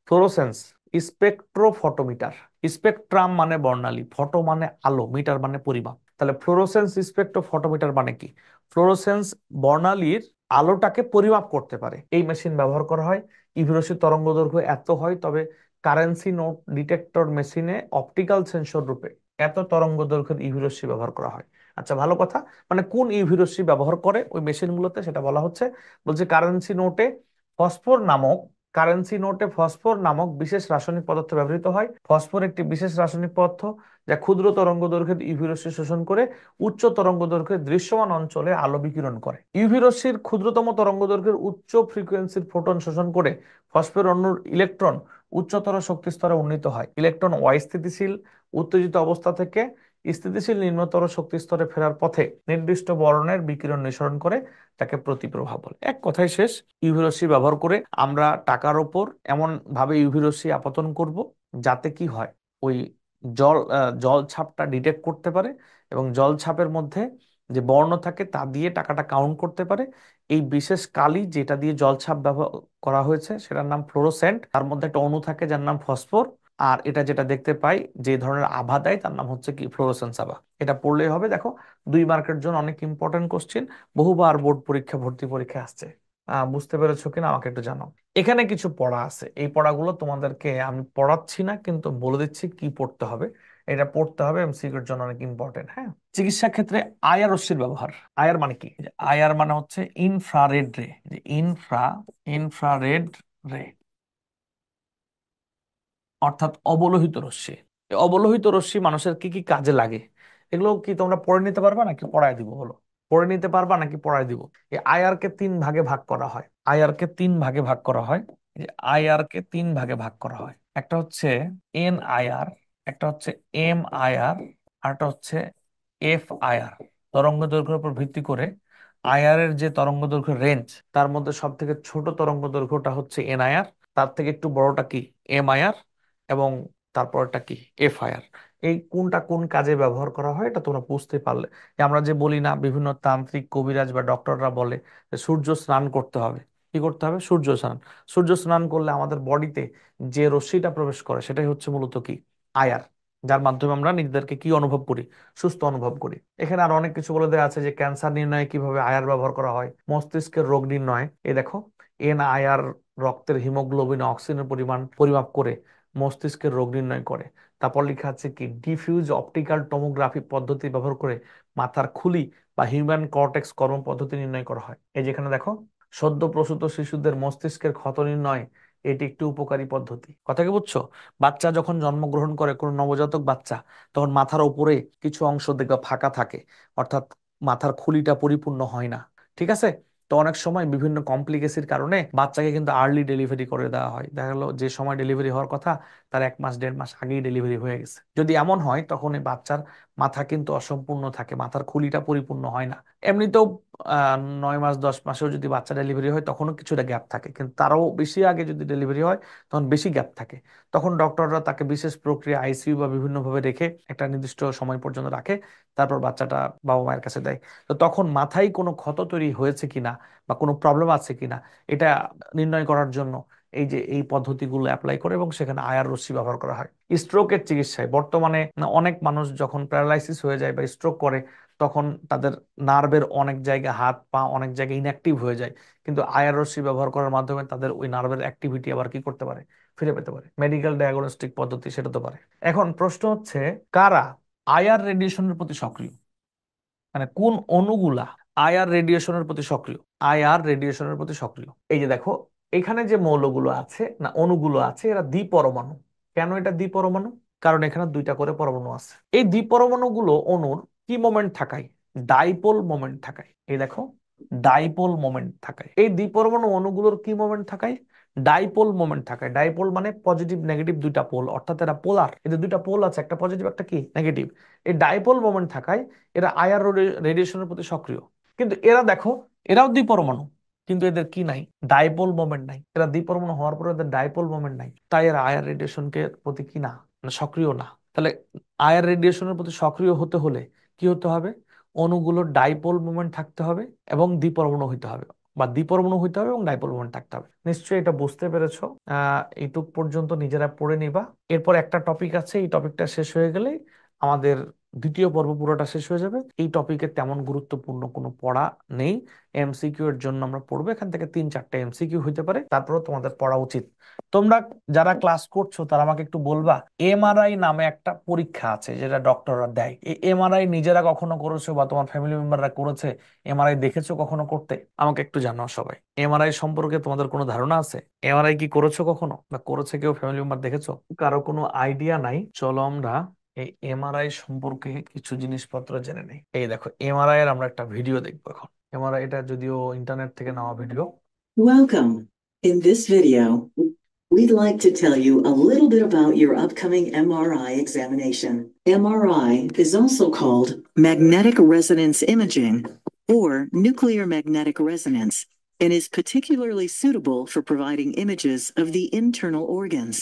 ফ্লোরোসেন্স স্পেকট্রোফটোমিটার। স্পেকট্রাম মানে বর্ণালী, ফটো মানে আলো, মিটার মানে পরিমাপ। তাহলে ফ্লোরোসেন্স স্পেকট্রোফটোমিটার মানে কি? ফ্লোরোসেন্স বর্ণালীর আলোটাকে পরিমাপ করতে পারে, এই মেশিন ব্যবহার করা হয়। ইভি রশ্মির তরঙ্গ দৈর্ঘ্য এত হয়, তবে কারেন্সি নোট ডিটেক্টর মেশিনে অপটিক্যাল সেন্সর রূপে এত তরঙ্গ দৈর্ঘ্যের ইভি রশ্মি ব্যবহার করা হয়। আচ্ছা, ভালো কথা। মানে কোন ইভি রশ্মি ব্যবহার করে ওই মেশিনগুলোতে সেটা বলা হচ্ছে। বলছে ফসফর নামক কারেন্সি নোটে ফসফর নামক বিশেষ রাসায়নিক পদার্থ ব্যবহৃত হয়। ফসফর একটি বিশেষ রাসায়নিক পদার্থ যা ক্ষুদ্র তরঙ্গ দৈর্ঘ্যের ইউভি রশ্মি শোষণ করে উচ্চ তরঙ্গ দৈর্ঘ্যের দৃশ্যমান অঞ্চলে আলো বিকিরণ করে। ইউভি রশ্মির ক্ষুদ্রতম তরঙ্গ দৈর্ঘ্যের উচ্চ ফ্রিকোয়েন্সির ফোটন শোষণ করে ফসফের অণুর ইলেকট্রন উচ্চতর শক্তি স্তরে উন্নীত হয়। ইলেকট্রন অস্থিতিশীল উত্তেজিত অবস্থা থেকে স্থিতিশীল নিম্নতর শক্তি স্তরে ফেরার পথে নির্দিষ্ট বর্ণের বিকিরণ নিঃসরণ করে, তাকে প্রতিপ্রভা বলে। এক কথায় শেষ, ইউভি রশ্মি ব্যবহার করে আমরা টাকার ওপর এমন ভাবে ইউভি রশ্মি আপতন করব যাতে কি হয়, ওই জল ছাপটা ডিটেক্ট করতে পারে এবং জল ছাপের মধ্যে যে বর্ণ থাকে তা দিয়ে টাকাটা কাউন্ট করতে পারে। এই বিশেষ কালি যেটা দিয়ে জল ছাপ ব্যবহার করা হয়েছে সেটার নাম ফ্লোরোসেন্ট, তার মধ্যে একটা অণু থাকে যার নাম ফসফর। আর এটা যেটা দেখতে পাই যে ধরনের আভা দেয় তার নাম হচ্ছে কি? ফ্লোরোসেন্স আভা। এটা পড়লেই হবে। দেখো, 2 মার্কের জন্য অনেক ইম্পর্টেন্ট কোশ্চেন, বহুবার বোর্ড পরীক্ষা, ভর্তি পরীক্ষা আসছে। বুঝতে পেরেছো কিনা আমাকে একটু জানাও। এখানে কিছু পড়া আছে, এই পড়াগুলো তোমাদেরকে আমি পড়াচ্ছি না, কিন্তু বলে দিচ্ছি কি পড়তে হবে। এটা পড়তে হবে, এমসিকিউর জন্য অনেক ইম্পর্টেন্ট। হ্যাঁ, চিকিৎসা ক্ষেত্রে আইআর রশ্মির ব্যবহার। আইআর মানে কি? আইআর মানে হচ্ছে ইনফ্রারেড রে, যে ইনফ্রারেড রে অর্থাৎ অবলোহিত রশ্মি। এই অবলোহিত রশ্মি মানুষের কি কি কাজে লাগে এগুলো কি তোমরা পড়ে নিতে পারবা নাকি পড়ায় দিব? বলো, পড়ে নিতে পারবা নাকি পড়ায় দিব? এই আইআর কে 3 ভাগে ভাগ করা হয়। আইআর কে 3 ভাগে ভাগ করা হয়। এই আইআর কে 3 ভাগে ভাগ করা হয়। একটা হচ্ছে NIR, একটা হচ্ছে MIR, আর একটা হচ্ছে FIR। তরঙ্গ দৈর্ঘ্যের উপর ভিত্তি করে আইআর এর যে তরঙ্গ দৈর্ঘ্যের রেঞ্জ, তার মধ্যে সব থেকে ছোট তরঙ্গ দৈর্ঘ্যটা হচ্ছে NIR, তার থেকে একটু বড়টা কি এমআইআর, এবং তারপরটা কি এফআইআর। এই কোনটা কোন কাজে ব্যবহার করা হয় এটা তোমরা বুঝতে পারলে। যে আমরা যে বলি না, বিভিন্ন তান্ত্রিক কবিরাজ বা ডক্টররা বলে যে সূর্য স্নান করতে হবে। কি করতে হবে? সূর্য স্নান। সূর্য স্নান করলে আমাদের বডিতে যে রশ্মিটা প্রবেশ করে সেটাই হচ্ছে মূলত কি আয়ার, যার মাধ্যমে আমরা নিজেদেরকে কি অনুভব করি? সুস্থ অনুভব করি। এখানে আর অনেক কিছু বলে দেওয়া আছে যে ক্যান্সার নির্ণয়ে কিভাবে আয়ার ব্যবহার করা হয়, মস্তিষ্কের রোগ নির্ণয়। এই দেখো, এনআইআর রক্তের হিমোগ্লোবিন অক্সিজেনের পরিমাণ পরিমাপ করে মস্তিষ্কের রোগ নির্ণয় করে। তারপর লেখা আছে কি ডিফিউজ অপটিক্যাল টোমোগ্রাফি পদ্ধতি ব্যবহার করে মাথার খুলি বা হিউম্যান কর্টেক্স কর্ম পদ্ধতি নির্ণয় করা হয়। এই যেখানে দেখো, সদ্য প্রসূত শিশুদের মস্তিষ্কের ক্ষত নির্ণয়, এটি একটি উপকারী পদ্ধতি। কথা কি বুঝছো? বাচ্চা যখন জন্মগ্রহণ করে, কোনো নবজাতক বাচ্চা, তখন মাথার উপরে কিছু অংশ দেখবা ফাঁকা থাকে, অর্থাৎ মাথার খুলিটা পরিপূর্ণ হয় না। ঠিক আছে? তো অনেক সময় বিভিন্ন কমপ্লিকেসির কারণে বাচ্চাকে কিন্তু আর্লি ডেলিভারি করে দেওয়া হয়। দেখা গেলো যে সময় ডেলিভারি হওয়ার কথা তার 1 মাস 1.5 মাস আগেই ডেলিভারি হয়ে গেছে। যদি এমন হয় তখন এই বাচ্চার মাথা কিন্তু অসম্পূর্ণ থাকে, মাথার খুলিটা পরিপূর্ণ হয় না। এমনিতেও 9 মাস 10 মাসেও যদি বাচ্চা ডেলিভারি হয় তখনও কিছুটা গ্যাপ থাকে, কিন্তু তারও বেশি আগে যদি ডেলিভারি হয় তখন বেশি গ্যাপ থাকে। তখন ডক্টররা তাকে বিশেষ প্রক্রিয়া আইসিইউ বা বিভিন্নভাবে রেখে একটা নির্দিষ্ট সময় পর্যন্ত রাখে, তারপর বাচ্চাটা বাবা মায়ের কাছে দেয়। তো তখন মাথায় কোনো ক্ষত তৈরি হয়েছে কিনা বা কোনো প্রবলেম আছে কিনা এটা নির্ণয় করার জন্য এই যে এই পদ্ধতিগুলো অ্যাপ্লাই করে, এবং সেখানে আয়ার রশ্মি ব্যবহার করা হয়। স্ট্রোকের চিকিৎসায় বর্তমানে অনেক মানুষ যখন প্যারালাইসিস হয়ে যায় বা স্ট্রোক করে, তখন তাদের নার্ভের অনেক জায়গায়, হাত পা অনেক জায়গায় ইনঅ্যাক্টিভ হয়ে যায়, কিন্তু আয়ার রশ্মি ব্যবহার করার মাধ্যমে তাদের ওই নার্ভের অ্যাক্টিভিটি আবার কি করতে পারে? ফিরে পেতে পারে। মেডিকেল ডায়াগনস্টিক পদ্ধতি সেটা তো পারে। এখন প্রশ্ন হচ্ছে, কারা আয়ার রেডিয়েশনের প্রতি সক্রিয়? মানে কোন অণুগুলা আইআর রেডিয়েশনের প্রতি সক্রিয়? আইআর রেডিয়েশনের প্রতি সক্রিয়। এই যে দেখো, এখানে যে মৌলগুলো আছে না, অণুগুলো আছে, এরা দ্বিপরমাণু। কেন এটা দ্বিপরমাণু? কারণ এখানে 2টা করে পরমাণু আছে। এই দ্বিপরমাণুগুলো অণুর কি মোমেন্ট থাকায়? ডাইপোল মোমেন্ট থাকায়। এই দেখো, ডাইপোল মোমেন্ট থাকায়। এই দ্বিপরমাণু অণুগুলোর কি মোমেন্ট থাকায়? ডাইপোল মোমেন্ট থাকায়। ডাইপোল মানে পজিটিভ নেগেটিভ 2টা পোল, অর্থাৎ এরা পোলার। এদের 2টা পোল আছে, একটা পজিটিভ একটা কি নেগেটিভ। এই ডাইপোল মোমেন্ট থাকায় এরা আইআর রেডিয়েশনের প্রতি সক্রিয়। কিন্তু এরা দেখো, এরাও দ্বিপরমাণু, কিন্তু এদের কি নাই? ডাইপোল মোমেন্ট নাই। এরা দ্বিপরমাণু হওয়ার পরে এদের ডাইপোল মোমেন্ট নাই, তাই এরা আইআর রেডিয়েশনকে প্রতি কি না, মানে সক্রিয় না। তাহলে আইআর রেডিয়েশনের প্রতি সক্রিয় হতে হলে কি হতে হবে? অণুগুলোর ডাইপোল মোমেন্ট থাকতে হবে এবং দ্বিপরমাণু হইতে হবে, বা দ্বিপরমাণু হইতে হবে এবং ডাইপোল মোমেন্ট থাকতে হবে। নিশ্চয়ই এটা বুঝতে পেরেছো। এইটুক পর্যন্ত নিজেরা পড়ে নিবা। এরপর একটা টপিক আছে, এই টপিকটা শেষ হয়ে গেলে আমাদের দ্বিতীয় পর্ব পুরোটা শেষ হয়ে যাবে। এই টপিকে তেমন গুরুত্বপূর্ণ কোনো পড়া নেই। এমসিকিউ এর জন্য আমরা পড়বো, এখান থেকে 3-4টা এমসিকিউ হইতে পারে, তারপরেও তোমাদের পড়া উচিত। তোমরা যারা ক্লাস করছো তারা আমাকে একটু বলবা, এমআরআই নামে একটা পরীক্ষা আছে যেটা ডক্টররা দেয়। এই এমআরআই নিজেরা কখনো করেছো বা তোমার ফ্যামিলি মেম্বাররা করেছে? এমআরআই দেখেছো কখনো করতে? আমাকে একটু জানাও সবাই। এমআরআই সম্পর্কে তোমাদের কোনো ধারণা আছে? এমআরআই কি করেছো কখনো, বা করেছে কেউ ফ্যামিলি মেম্বার দেখেছো? কারো কোনো আইডিয়া নাই? চলো আমরা এই এমআরআই সম্পর্কে কিছু জিনিসপত্র জেনে নেই। এই দেখো, এমআরআই এর আমরা একটা ভিডিও দেখবো এখন। এমআরআই এটা যদিও ইন্টারনেট থেকে নেওয়া video. Welcome. In this video, we'd like to tell you a little bit about your upcoming MRI examination. MRI is also called magnetic resonance imaging or nuclear magnetic resonance and is particularly suitable for providing images of the internal organs.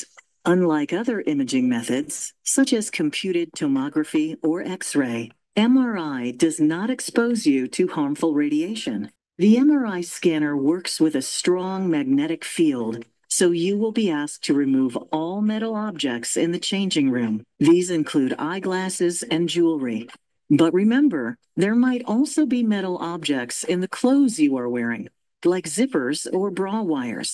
Unlike other imaging methods, such as computed tomography or X-ray, MRI does not expose you to harmful radiation. The MRI scanner works with a strong magnetic field, so you will be asked to remove all metal objects in the changing room. These include eyeglasses and jewelry. But remember, there might also be metal objects in the clothes you are wearing, like zippers or bra wires.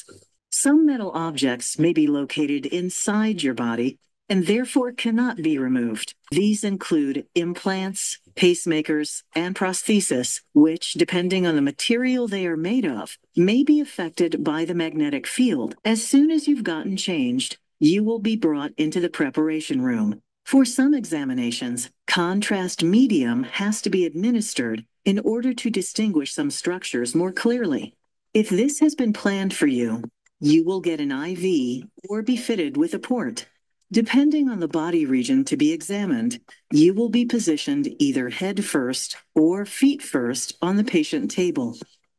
Some metal objects may be located inside your body and therefore cannot be removed. These include implants, pacemakers, and prosthesis, which, depending on the material they are made of, may be affected by the magnetic field. As soon as you've gotten changed, you will be brought into the preparation room. For some examinations, contrast medium has to be administered in order to distinguish some structures more clearly. If this has been planned for you, you will get an IV or be fitted with a port. Depending on the body region to be examined, you will be positioned either head first or feet first on the patient table.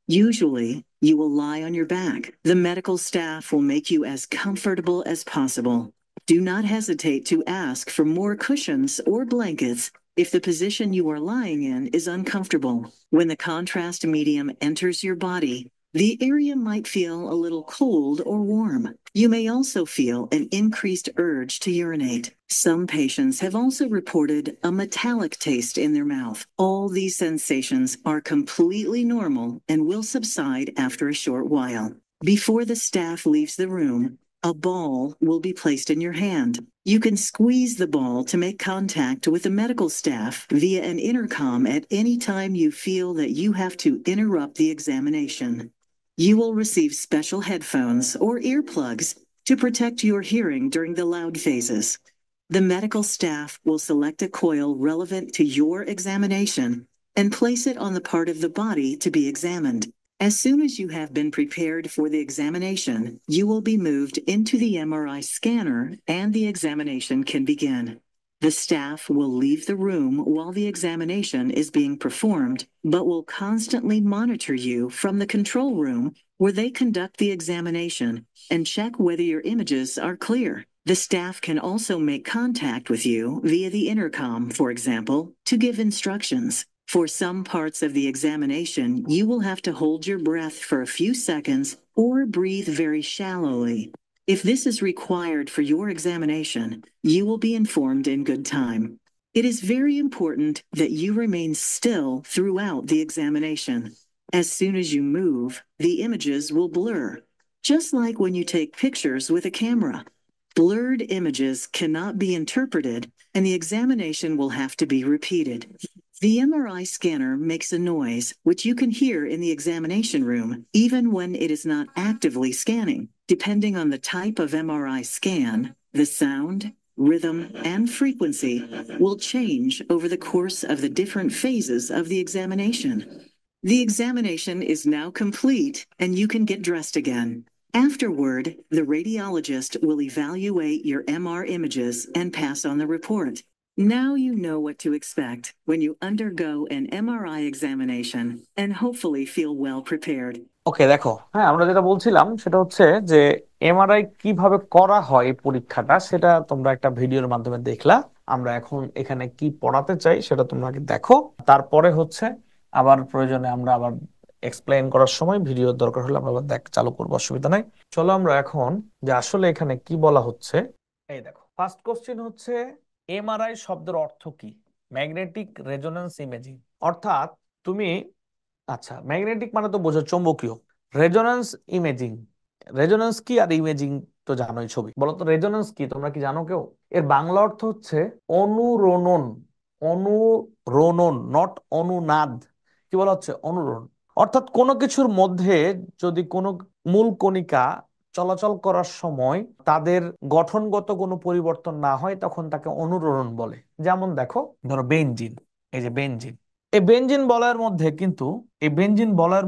Usually, you will lie on your back. The medical staff will make you as comfortable as possible. Do not hesitate to ask for more cushions or blankets if the position you are lying in is uncomfortable. When the contrast medium enters your body, the area might feel a little cold or warm. You may also feel an increased urge to urinate. Some patients have also reported a metallic taste in their mouth. All these sensations are completely normal and will subside after a short while. Before the staff leaves the room, a ball will be placed in your hand. You can squeeze the ball to make contact with the medical staff via an intercom at any time you feel that you have to interrupt the examination. You will receive special headphones or earplugs to protect your hearing during the loud phases. The medical staff will select a coil relevant to your examination and place it on the part of the body to be examined. As soon as you have been prepared for the examination, you will be moved into the MRI scanner and the examination can begin. The staff will leave the room while the examination is being performed, but will constantly monitor you from the control room where they conduct the examination and check whether your images are clear. The staff can also make contact with you via the intercom, for example, to give instructions. For some parts of the examination, you will have to hold your breath for a few seconds or breathe very shallowly. If this is required for your examination, you will be informed in good time. It is very important that you remain still throughout the examination. As soon as you move, the images will blur, just like when you take pictures with a camera. Blurred images cannot be interpreted, and the examination will have to be repeated. The MRI scanner makes a noise which you can hear in the examination room, even when it is not actively scanning. Depending on the type of MRI scan, the sound, rhythm, and frequency will change over the course of the different phases of the examination. The examination is now complete, and you can get dressed again. Afterward, the radiologist will evaluate your MR images and pass on the report. Now you know what to expect when you undergo an MRI examination and hopefully feel well prepared. ওকে, দেখো, হ্যাঁ, আমরা যেটা বলছিলাম সেটা হচ্ছে যে এমআরআই কিভাবে করা হয় এই পরীক্ষাটা, সেটা তোমরা একটা ভিডিওর মাধ্যমে দেখলা। আমরা এখন এখানে কি পড়াতে চাই সেটা তোমরা আগে দেখো, তারপরে হচ্ছে আবার প্রয়োজনে আমরা আবার এক্সপ্লেইন করার সময় ভিডিওর দরকার হলে আমরা আবার চালু করবো, অসুবিধা নাই। চলো আমরা এখন যে আসলে এখানে কি বলা হচ্ছে এই দেখো। ফার্স্ট কোশ্চেন হচ্ছে এমআরআই শব্দের অর্থ কি? Magnetic resonance imaging. অর্থাৎ তুমি, আচ্ছা, ম্যাগনেটিক মানে তো বোঝো চৌম্বকীয়, রেজোন্যান্স ইমেজিং, রেজোন্যান্স কি আর ইমেজিং তো জানোই। ছবি বলো তো রেজোন্যান্স কি, তোমরা কি জানো কেউ? এর বাংলা অর্থ হচ্ছে অনুরণন। অনুরণন, নট অনুনাদ। কি বলা হচ্ছে? অনুরণন। অর্থাৎ কোনো কিছুর মধ্যে যদি কোনো মূল কণিকা চলাচল করার সময় তাদের গঠনগত কোনো পরিবর্তন না হয় তখন তাকে অনুরণন বলে। যেমন দেখো, ধরো বেনজিন, এই যে বেনজিন, এই বেনজিন বলয়ের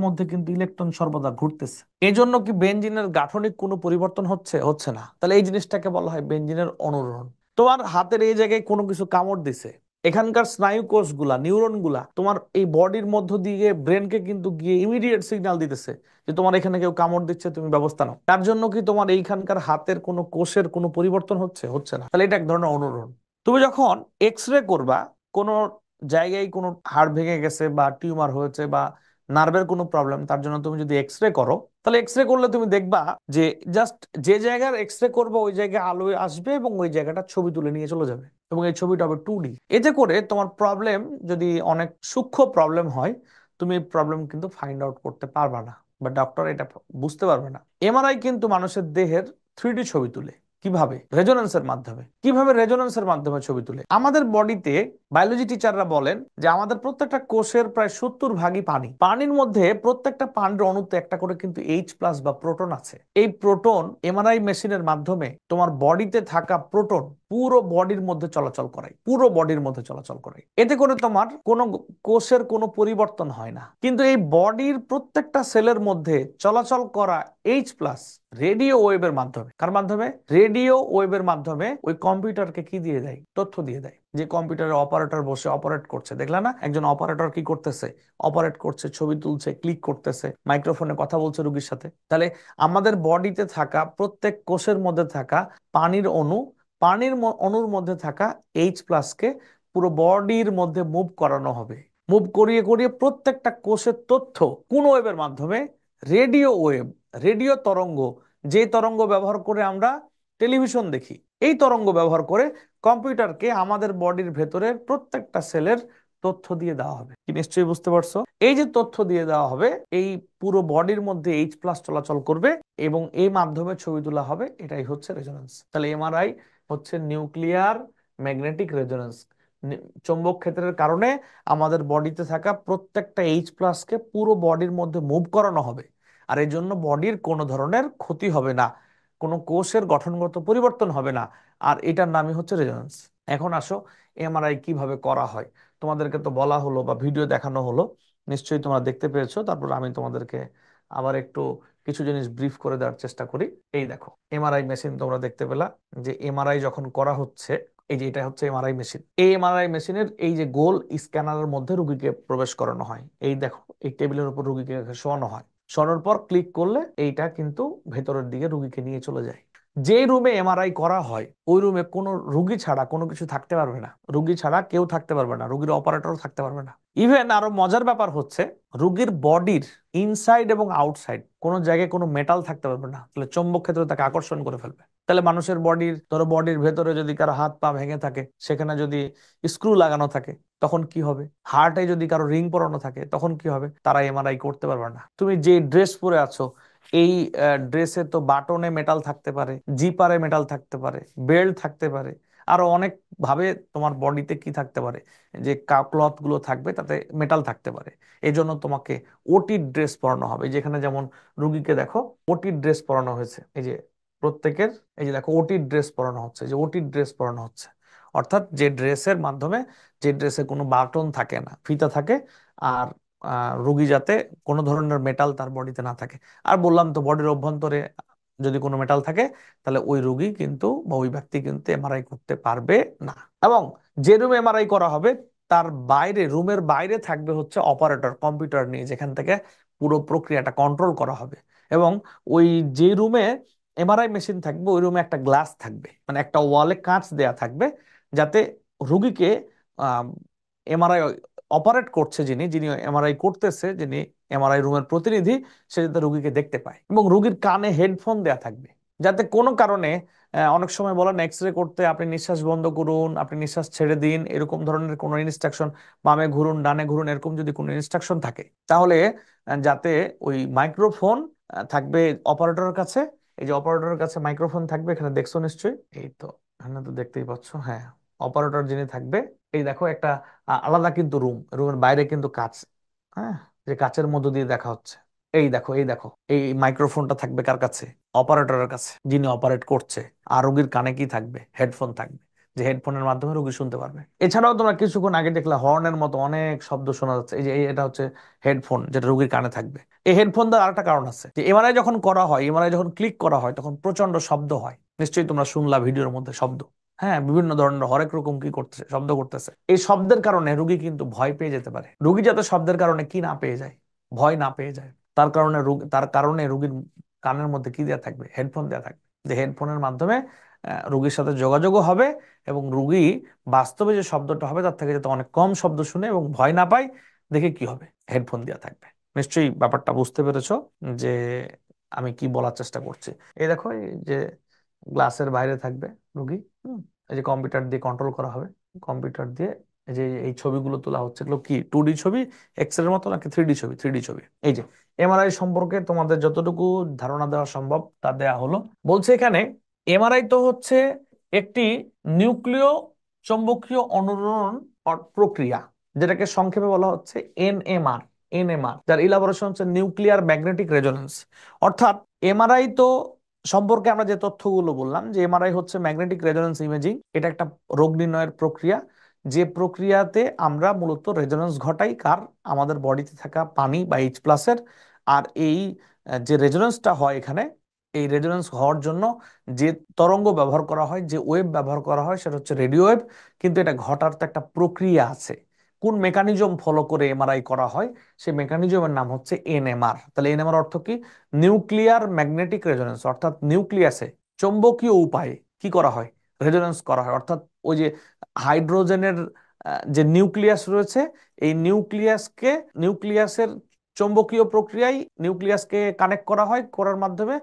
মধ্যে কিন্তু ইলেকট্রন সর্বদা ঘুরতেছে। এই জন্য কি বেনজিনের গাঠনিক কোনো পরিবর্তন হচ্ছে? হচ্ছে না। তাহলে এই জিনিসটাকে বলা হয় বেনজিনের অনুরণন। তোমার হাতের এই জায়গায় কোনো কিছু কামড় দিছে, এখানকার স্নায়ু কোষগুলা, নিউরন গুলা তোমার এই বডির মধ্য দিয়ে ব্রেনকে কিন্তু গিয়ে ইমিডিয়েট সিগন্যাল দিতেছে যে তোমার এখানে কেউ কামড় দিচ্ছে, তুমি ব্যবস্থা নাও। তার জন্য কি তোমার এইখানকার হাতের কোনো কোষের কোনো পরিবর্তন হচ্ছে? হচ্ছে না। তাহলে এটা এক ধরনের অনুরণন। তুমি যখন এক্স রে করবা, কোনো জায়গায় কোনো হাড় ভেঙে গেছে বা টিউমার হয়েছে বা নার্ভের কোনো প্রবলেম, তার জন্য তুমি যদি এক্স রে করো, তাহলে এক্স রে করলে তুমি দেখবা যে জাস্ট যে জায়গার এক্স রে করবো ওই জায়গায় আলো আসবে এবং ওই জায়গাটা ছবি তুলে নিয়ে চলে যাবে এবং এই ছবিটা হবে 2D। এতে করে তোমার প্রবলেম যদি অনেক সূক্ষ্ম প্রবলেম হয়, তুমি প্রবলেম কিন্তু ফাইন্ড আউট করতে পারবা না বা ডক্টর এটা বুঝতে পারবে না। এমআরআই কিন্তু মানুষের দেহের 3D ছবি তুলে। কিভাবে? রেজোনেন্সের মাধ্যমে। কিভাবে রেজোনেন্সের মাধ্যমে ছবি তুলে? আমাদের বডিতে বায়োলজি টিচাররা বলেন যে আমাদের প্রত্যেকটা কোষের প্রায় 70 ভাগই পানি। পানির মধ্যে প্রত্যেকটা পানির অণুতে একটা করে কিন্তু H+ বা প্রোটন আছে। এই প্রোটন এমআরআই মেশিনের মাধ্যমে তোমার বডিতে থাকা প্রোটন পুরো বডির মধ্যে চলাচল করায়, পুরো বডির মধ্যে চলাচল করায়। এতে করে তোমার কোনো কোষের কোনো পরিবর্তন হয় না। কিন্তু এই বডির প্রত্যেকটা সেলের মধ্যে চলাচল করা H+ রেডিও ওয়েভের মাধ্যমে, কার মাধ্যমে? রেডিও ওয়েভের মাধ্যমে ওই কম্পিউটারকে কি দিয়ে দেয়? তথ্য দিয়ে দেয়। যে কম্পিউটারের অপারেটর বসে অপারেট করছে, দেখলে না একজন অপারেটর কি করতেছে, অপারেট করছে, ছবি তুলছে, ক্লিক করতেছে, মাইক্রোফোনে কথা বলছে রোগীর সাথে। তাহলে আমাদের বডিতে থাকা প্রত্যেক কোষের মধ্যে থাকা পানির অণু, অণুর মধ্যে থাকা H+ কে পুরো বডির মধ্যে মুভ করানো হবে। মুভ করিয়ে করিয়ে প্রত্যেকটা কোষের তথ্য কোন ওয়েবের মাধ্যমে, রেডিও ওয়েব, রেডিও তরঙ্গ, যে তরঙ্গ ব্যবহার করে আমরা টেলিভিশন দেখি, এই তরঙ্গ ব্যবহার করে কম্পিউটারকে আমাদের বডির ভেতরের প্রত্যেকটা সেলের তথ্য দিয়ে দেওয়া হবে। কি নিশ্চয়ই বুঝতে পারছো? এই যে তথ্য দিয়ে দেওয়া হবে, এই পুরো বডির মধ্যে H+ চলাচল করবে এবং এই মাধ্যমে ছবি তোলা হবে, এটাই হচ্ছে রেজোনেন্স। তাহলে এমআরআই হচ্ছে নিউক্লিয়ার ম্যাগনেটিক রেজোনেন্স। চৌম্বক ক্ষেত্রের কারণে আমাদের বডিতে থাকা প্রত্যেকটা H+কে পুরো বডির মধ্যে মুভ করানো হবে, আর এই জন্য বডির কোনো ধরনের ক্ষতি হবে না, কোনো কোষের গঠনগত পরিবর্তন হবে না, আর এটার নামই হচ্ছে রেজোনেন্স। এখন আসো এমআরআই কিভাবে করা হয়। তোমাদেরকে তো বলা হলো বা ভিডিও দেখানো হলো, নিশ্চয়ই তোমরা দেখতে পেয়েছো। তারপর আমি তোমাদেরকে আবার একটু কিছু জিনিস ব্রিফ করে দেওয়ার চেষ্টা করি। এই দেখো এমআরআই মেশিন তোমরা দেখতে পেলা, যে এমআরআই যখন করা হচ্ছে, এই যে এটা হচ্ছে এমআরআই মেশিন। এই এমআরআই মেশিনের এই যে গোল স্ক্যানারের মধ্যে রুগীকে প্রবেশ করানো হয়। এই দেখো এই টেবিলের উপর রুগীকে শোয়ানো হয়, শোয়ানোর পর ক্লিক করলে এইটা কিন্তু ভেতরের দিকে রুগীকে নিয়ে চলে যায়। যে রুমে এমআরআই করা হয় ওই রুমে কোনো রুগী ছাড়া কোনো কিছু থাকতে পারবে না, রুগী ছাড়া কেউ থাকতে পারবে না, রুগীর অপারেটরও থাকতে পারবে না। ইভেন আরো মজার ব্যাপার হচ্ছে, রুগীর বডির ইনসাইড এবং আউটসাইড কোনো জায়গায় কোনো মেটাল থাকতে পারবে না, তাহলে চৌম্বক ক্ষেত্র তাকে আকর্ষণ করে ফেলবে। তাহলে মানুষের বডির, ধরো বডির ভেতরে যদি কারো হাত পা ভেঙে থাকে, সেখানে যদি স্ক্রু লাগানো থাকে তখন কি হবে? হার্টে যদি কারো রিং পরানো থাকে তখন কি হবে? তারা এমআরআই করতে পারবে না। তুমি যে ড্রেস পরে আছো, এই ড্রেসে তো বাটনে মেটাল থাকতে পারে, জিপারে মেটাল থাকতে পারে, বেল্ট থাকতে পারে, আরো অনেক ভাবে তোমার বডিতে কি থাকতে পারে, যে ক্লথ গুলো থাকবে তাতে মেটাল থাকতে পারে। এই জন্য তোমাকে ওটি ড্রেস পরানো হবে। যেখানে যেমন রুগীকে দেখো ওটি ড্রেস পরানো হয়েছে, এই যে প্রত্যেকের, এই যে দেখো ওটি ড্রেস পরানো হচ্ছে, যে ওটি ড্রেস পরানো হচ্ছে, অর্থাৎ যে ড্রেসের মাধ্যমে, যে ড্রেসে কোনো বাটন থাকে না, ফিতা থাকে, আর রুগী যাতে কোনো ধরনের মেটাল তার বডিতে না থাকে। আর বললাম তো বডির অভ্যন্তরে যদি কোনো মেটাল থাকে তাহলে ওই রুগী কিন্তু বা ওই ব্যক্তি কিন্তু এমআরআই করতে পারবে না। এবং যে রুমে এমআরআই করা হবে তার বাইরে, রুমের বাইরে থাকবে হচ্ছে অপারেটর, কম্পিউটার নিয়ে, যেখান থেকে পুরো প্রক্রিয়াটা কন্ট্রোল করা হবে। এবং ওই যে রুমে এমআরআই মেশিন থাকবে ওই রুমে একটা গ্লাস থাকবে, মানে একটা ওয়ালে কাঁচ দেয়া থাকবে, যাতে রুগীকে এমআরআই অপারেট করছে, যিনি যিনি এমআরআই করতেছে, যিনি এমআরআই রুমের প্রতিনিধি, সে যাতে রুগীকে দেখতে পায়। এবং রুগীর কানে হেডফোন দেয়া থাকবে, যাতে কোনো কারণে অনেক সময় বলেন এক্স রে করতে আপনি নিঃশ্বাস বন্ধ করুন, আপনি নিঃশ্বাস ছেড়ে দিন, এরকম ধরনের কোনো ইনস্ট্রাকশন, বামে ঘুরুন ডানে ঘুরুন, এরকম যদি কোনো ইনস্ট্রাকশন থাকে, তাহলে যাতে ওই মাইক্রোফোন থাকবে অপারেটরের কাছে। এই যে অপারেটরের কাছে মাইক্রোফোন থাকবে, এখানে দেখছো নিশ্চয়ই, এই তো এখানে তো দেখতেই পাচ্ছ, হ্যাঁ, অপারেটর যিনি থাকবে, এই দেখো একটা আলাদা কিন্তু রুম, রুমের বাইরে কিন্তু কাচ, হ্যাঁ, যে কাচের মধ্য দিয়ে দেখা হচ্ছে। এই দেখো, এই দেখো, এই মাইক্রোফোনটা থাকবে কার কাছে? অপারেটরের কাছে, যিনি অপারেট করছে। আর রোগীর কানে কি থাকবে? হেডফোন থাকবে, যে হেডফোনের মাধ্যমে রোগী শুনতে পারবে। এছাড়াও তোমরা কিছুক্ষণ আগে দেখলা হর্নের মতো অনেক শব্দ শোনা যাচ্ছে, এই যে এটা হচ্ছে হেডফোন, যেটা রোগীর কানে থাকবে। এই হেডফোন দেওয়ার আরেকটা কারণ আছে, যে এমআরআই যখন করা হয়, এমআরআই যখন ক্লিক করা হয় তখন প্রচন্ড শব্দ হয়, নিশ্চয়ই তোমরা শুনলা ভিডিওর মধ্যে শব্দ। হ্যাঁ, বিভিন্ন ধরনের হরেক রকম কি করতেছে, শব্দ করতেছে। এই শব্দের কারণে রুগী কিন্তু ভয় পেয়ে যেতে পারে। রুগী যাতে শব্দের কারণে কি না পেয়ে যায়, ভয় না পেয়ে যায়, তার কারণে রুগীর কানের মধ্যে কি দেওয়া থাকবে? হেডফোন দেওয়া থাকবে, যে হেডফোনের মাধ্যমে রুগীর সাথে যোগাযোগও হবে, এবং রুগী বাস্তবে যে শব্দটা হবে তার থেকে যাতে অনেক কম শব্দ শুনে এবং ভয় না পায়, দেখে কি হবে? হেডফোন দেওয়া থাকবে। নিশ্চয়ই ব্যাপারটা বুঝতে পেরেছো যে আমি কি বলার চেষ্টা করছি। এই দেখো, এই যে গ্লাসের বাইরে থাকবে রুগী, এই যে কম্পিউটার দিয়ে কন্ট্রোল করা হবে, কম্পিউটার দিয়ে এই যে এই ছবিগুলো তোলা হচ্ছে, এগুলো কি 2D ছবি, এক্স এর মতো, নাকি 3D ছবি? 3D ছবি। এই যে এমআরআই সম্পর্কে তোমাদের যতটুকু ধারণা দেওয়া সম্ভব তা দেয়া হলো। বলছে এখানে এমআরআই তো হচ্ছে একটি নিউক্লিয় চৌম্বকীয় অনুরণন প্রক্রিয়া, যেটাকে সংক্ষেপে বলা হচ্ছে এনএমআর। এনএমআর যার ইলাবোরেশন হচ্ছে নিউক্লিয়ার ম্যাগনেটিক রেজোনেন্স। অর্থাৎ এমআরআই তো সম্পর্কে আমরা যে তথ্যগুলো বললাম, যে এমআরআই হচ্ছে ম্যাগনেটিক রেজোনেন্স ইমেজিং, এটা একটা রোগ নির্ণয়ের প্রক্রিয়া, যে প্রক্রিয়াতে আমরা মূলত রেজোনেন্স ঘটাই কার? আমাদের বডিতে থাকা পানি বা H+-এর। আর এই যে রেজোনেন্সটা হয় এখানে, এই রেজোনেন্স হওয়ার জন্য যে তরঙ্গ ব্যবহার করা হয়, যে ওয়েভ ব্যবহার করা হয়, সেটা হচ্ছে রেডিও ওয়েভ। কিন্তু এটা ঘটার তো একটা প্রক্রিয়া আছে। কোন মেকানিজম ফলো করে এমআরআই করা হয়, সেই মেকানিজমের নাম হচ্ছে এনএমআর। তাহলে এনএমআর অর্থ কি? নিউক্লিয়ার ম্যাগনেটিক রেজোনেন্স, অর্থাৎ নিউক্লিয়াসে চৌম্বকীয় উপায়ে কি করা হয়? রেজোনেন্স করা হয়। অর্থাৎ ওই যে হাইড্রোজেনের যে নিউক্লিয়াস রয়েছে, এই নিউক্লিয়াসের চৌম্বকীয় প্রক্রিয়ায় নিউক্লিয়াসকে কানেক্ট করা হয়, করার মাধ্যমে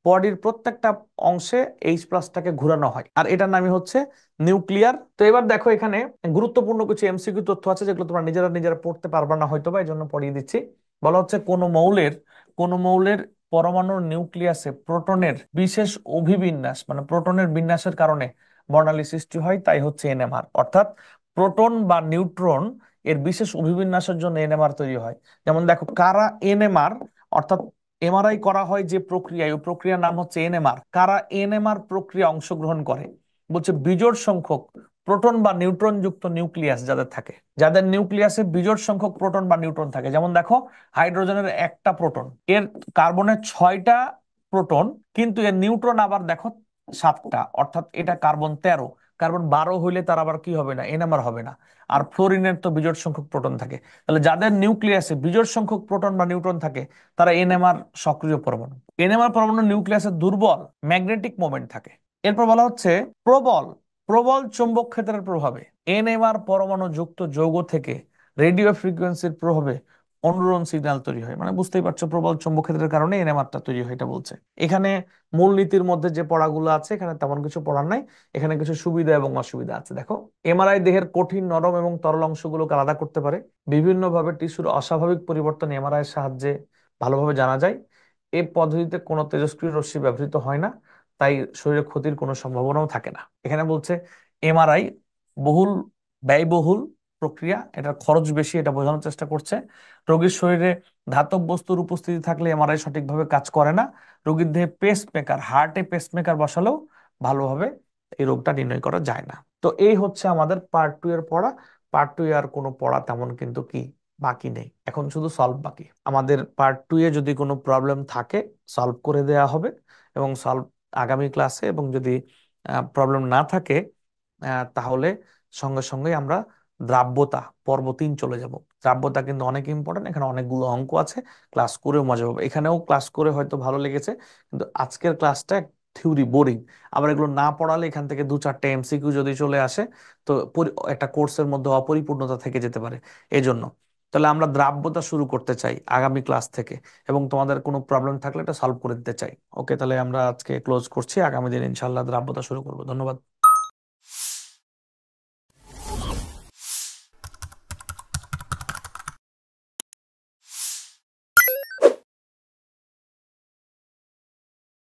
বডির প্রত্যেকটা অংশে এইচ প্লাসটাকে ঘুরানো হয়, আর এটার নামই হচ্ছে নিউক্লিয়ার। তো এবার দেখো, এখানে গুরুত্বপূর্ণ কিছু এমসিকিউ তথ্য আছে যেগুলো তোমরা নিজেরা নিজেরা পড়তে পারবে না হয়তো, বা এই জন্য পড়িয়ে দিচ্ছি। বলা হচ্ছে কোন মৌলের পরমাণুর নিউক্লিয়াসে প্রোটনের বিশেষ অভিবিন্যাস, মানে প্রোটনের বিন্যাসের কারণে বর্ণালী সৃষ্টি হয়, তাই হচ্ছে এনএমআর। অর্থাৎ প্রোটন বা নিউট্রন এর বিশেষ অভিবিন্যাসের জন্য এনএমআর তৈরি হয়। যেমন দেখো, কারা এনএমআর, অর্থাৎ এমআরআই করা হয় যে প্রক্রিয়ায়, ওই প্রক্রিয়ার নাম হচ্ছে এনএমআর। কারা এনএমআর প্রক্রিয়া অংশগ্রহণ করে? বলছে বিজোড় সংখ্যক প্রোটন বা নিউট্রন যুক্ত নিউক্লিয়াস যাদের থাকে, যাদের নিউক্লিয়াসে বিজোড় সংখ্যক প্রোটন বা নিউট্রন থাকে। যেমন দেখো, হাইড্রোজেনের একটা প্রোটন, এর কার্বনের 6টা প্রোটন, কিন্তু এর নিউট্রন আবার দেখো 7টা, অর্থাৎ এটা কার্বন 13। কার্বন 12 হইলে তার আবার কি হবে না? এনএমআর হবে না। আর ফ্লোরিনের তো বিজোড় সংখ্যক প্রোটন থাকে। তাহলে যাদের নিউক্লিয়াসে বিজোড় সংখ্যক প্রোটন বা নিউট্রন থাকে, তারা এনএমআর সক্রিয় পরমাণু। এনএমআর পরমাণু নিউক্লিয়াসে দুর্বল ম্যাগনেটিক মোমেন্ট থাকে। এরপর বলা হচ্ছে প্রবল প্রবল চৌম্বক ক্ষেত্রের প্রভাবে এনএমআর পরমাণু যুক্ত যৌগ থেকে রেডিও ফ্রিকোয়েন্সির প্রভাবে অনুরণন সিগন্যাল তৈরি হয়। মানে বুঝতেই পারছো, প্রবল চৌম্বক ক্ষেত্রের কারণে এনএমআরটা তৈরি হয়, এটা বলছে। এখানে মূলনীতির মধ্যে যে পড়াগুলো আছে, এখানে তেমন কিছু পড়ার নাই। এখানে কিছু সুবিধা এবং অসুবিধা আছে। দেখো, এমআরআই দেহের কঠিন, নরম এবং তরল অংশগুলোকে আলাদা করতে পারে। বিভিন্নভাবে টিস্যুর অস্বাভাবিক পরিবর্তন এমআরআই এর সাহায্যে ভালোভাবে জানা যায়। এই পদ্ধতিতে কোনো তেজস্ক্রিয় রশ্মি ব্যবহৃত হয় না, তাই শরীরে ক্ষতির কোনো সম্ভাবনাও থাকে না। এখানে বলছে এমআরআই বহুল ব্যয়বহুল প্রক্রিয়া, এটার খরচ বেশি, এটা বোঝানোর চেষ্টা করছে। রোগীর শরীরে ধাতব বস্তুর উপস্থিতি থাকলে এমআরআই সঠিকভাবে কাজ করে না। রোগীর দেহে হার্টে পেসমেকার বসালেও ভালোভাবে এই রোগটা নির্ণয় করা যায় না। তো এই হচ্ছে আমাদের পার্ট 2 এর পড়া। পার্ট 2 এ আর কোনো পড়া তেমন কিন্তু কি বাকি নেই, এখন শুধু সলভ বাকি। আমাদের পার্ট 2 এ যদি কোনো প্রবলেম থাকে, সলভ করে দেয়া হবে, এবং সলভ আগামী ক্লাসে। এবং যদি প্রবলেম না থাকে, তাহলে সঙ্গে সঙ্গে আমরা দ্রাব্যতা পর্ব 3 চলে যাব। দ্রাব্যতা কিন্তু অনেক ইম্পর্টেন্ট, এখানে অনেকগুলো অঙ্ক আছে, ক্লাস করেও মজা পাবো। এখানেও ক্লাস করে হয়তো ভালো লেগেছে, কিন্তু আজকের ক্লাসটা থিওরি বোরিং। আবার এগুলো না পড়ালে এখান থেকে 2-4টে এমসিকিউ যদি চলে আসে, তো একটা কোর্সের মধ্যে অপরিপূর্ণতা থেকে যেতে পারে। এজন্য তাহলে আমরা দ্রাব্যতা শুরু করতে চাই আগামী ক্লাস থেকে, এবং তোমাদের কোনো প্রবলেম থাকলে এটা সলভ করে দিতে চাই। ওকে, তাহলে আমরা আজকে ক্লোজ করছি, আগামী দিন ইনশাল্লাহ দ্রাব্যতা শুরু করবো। ধন্যবাদ।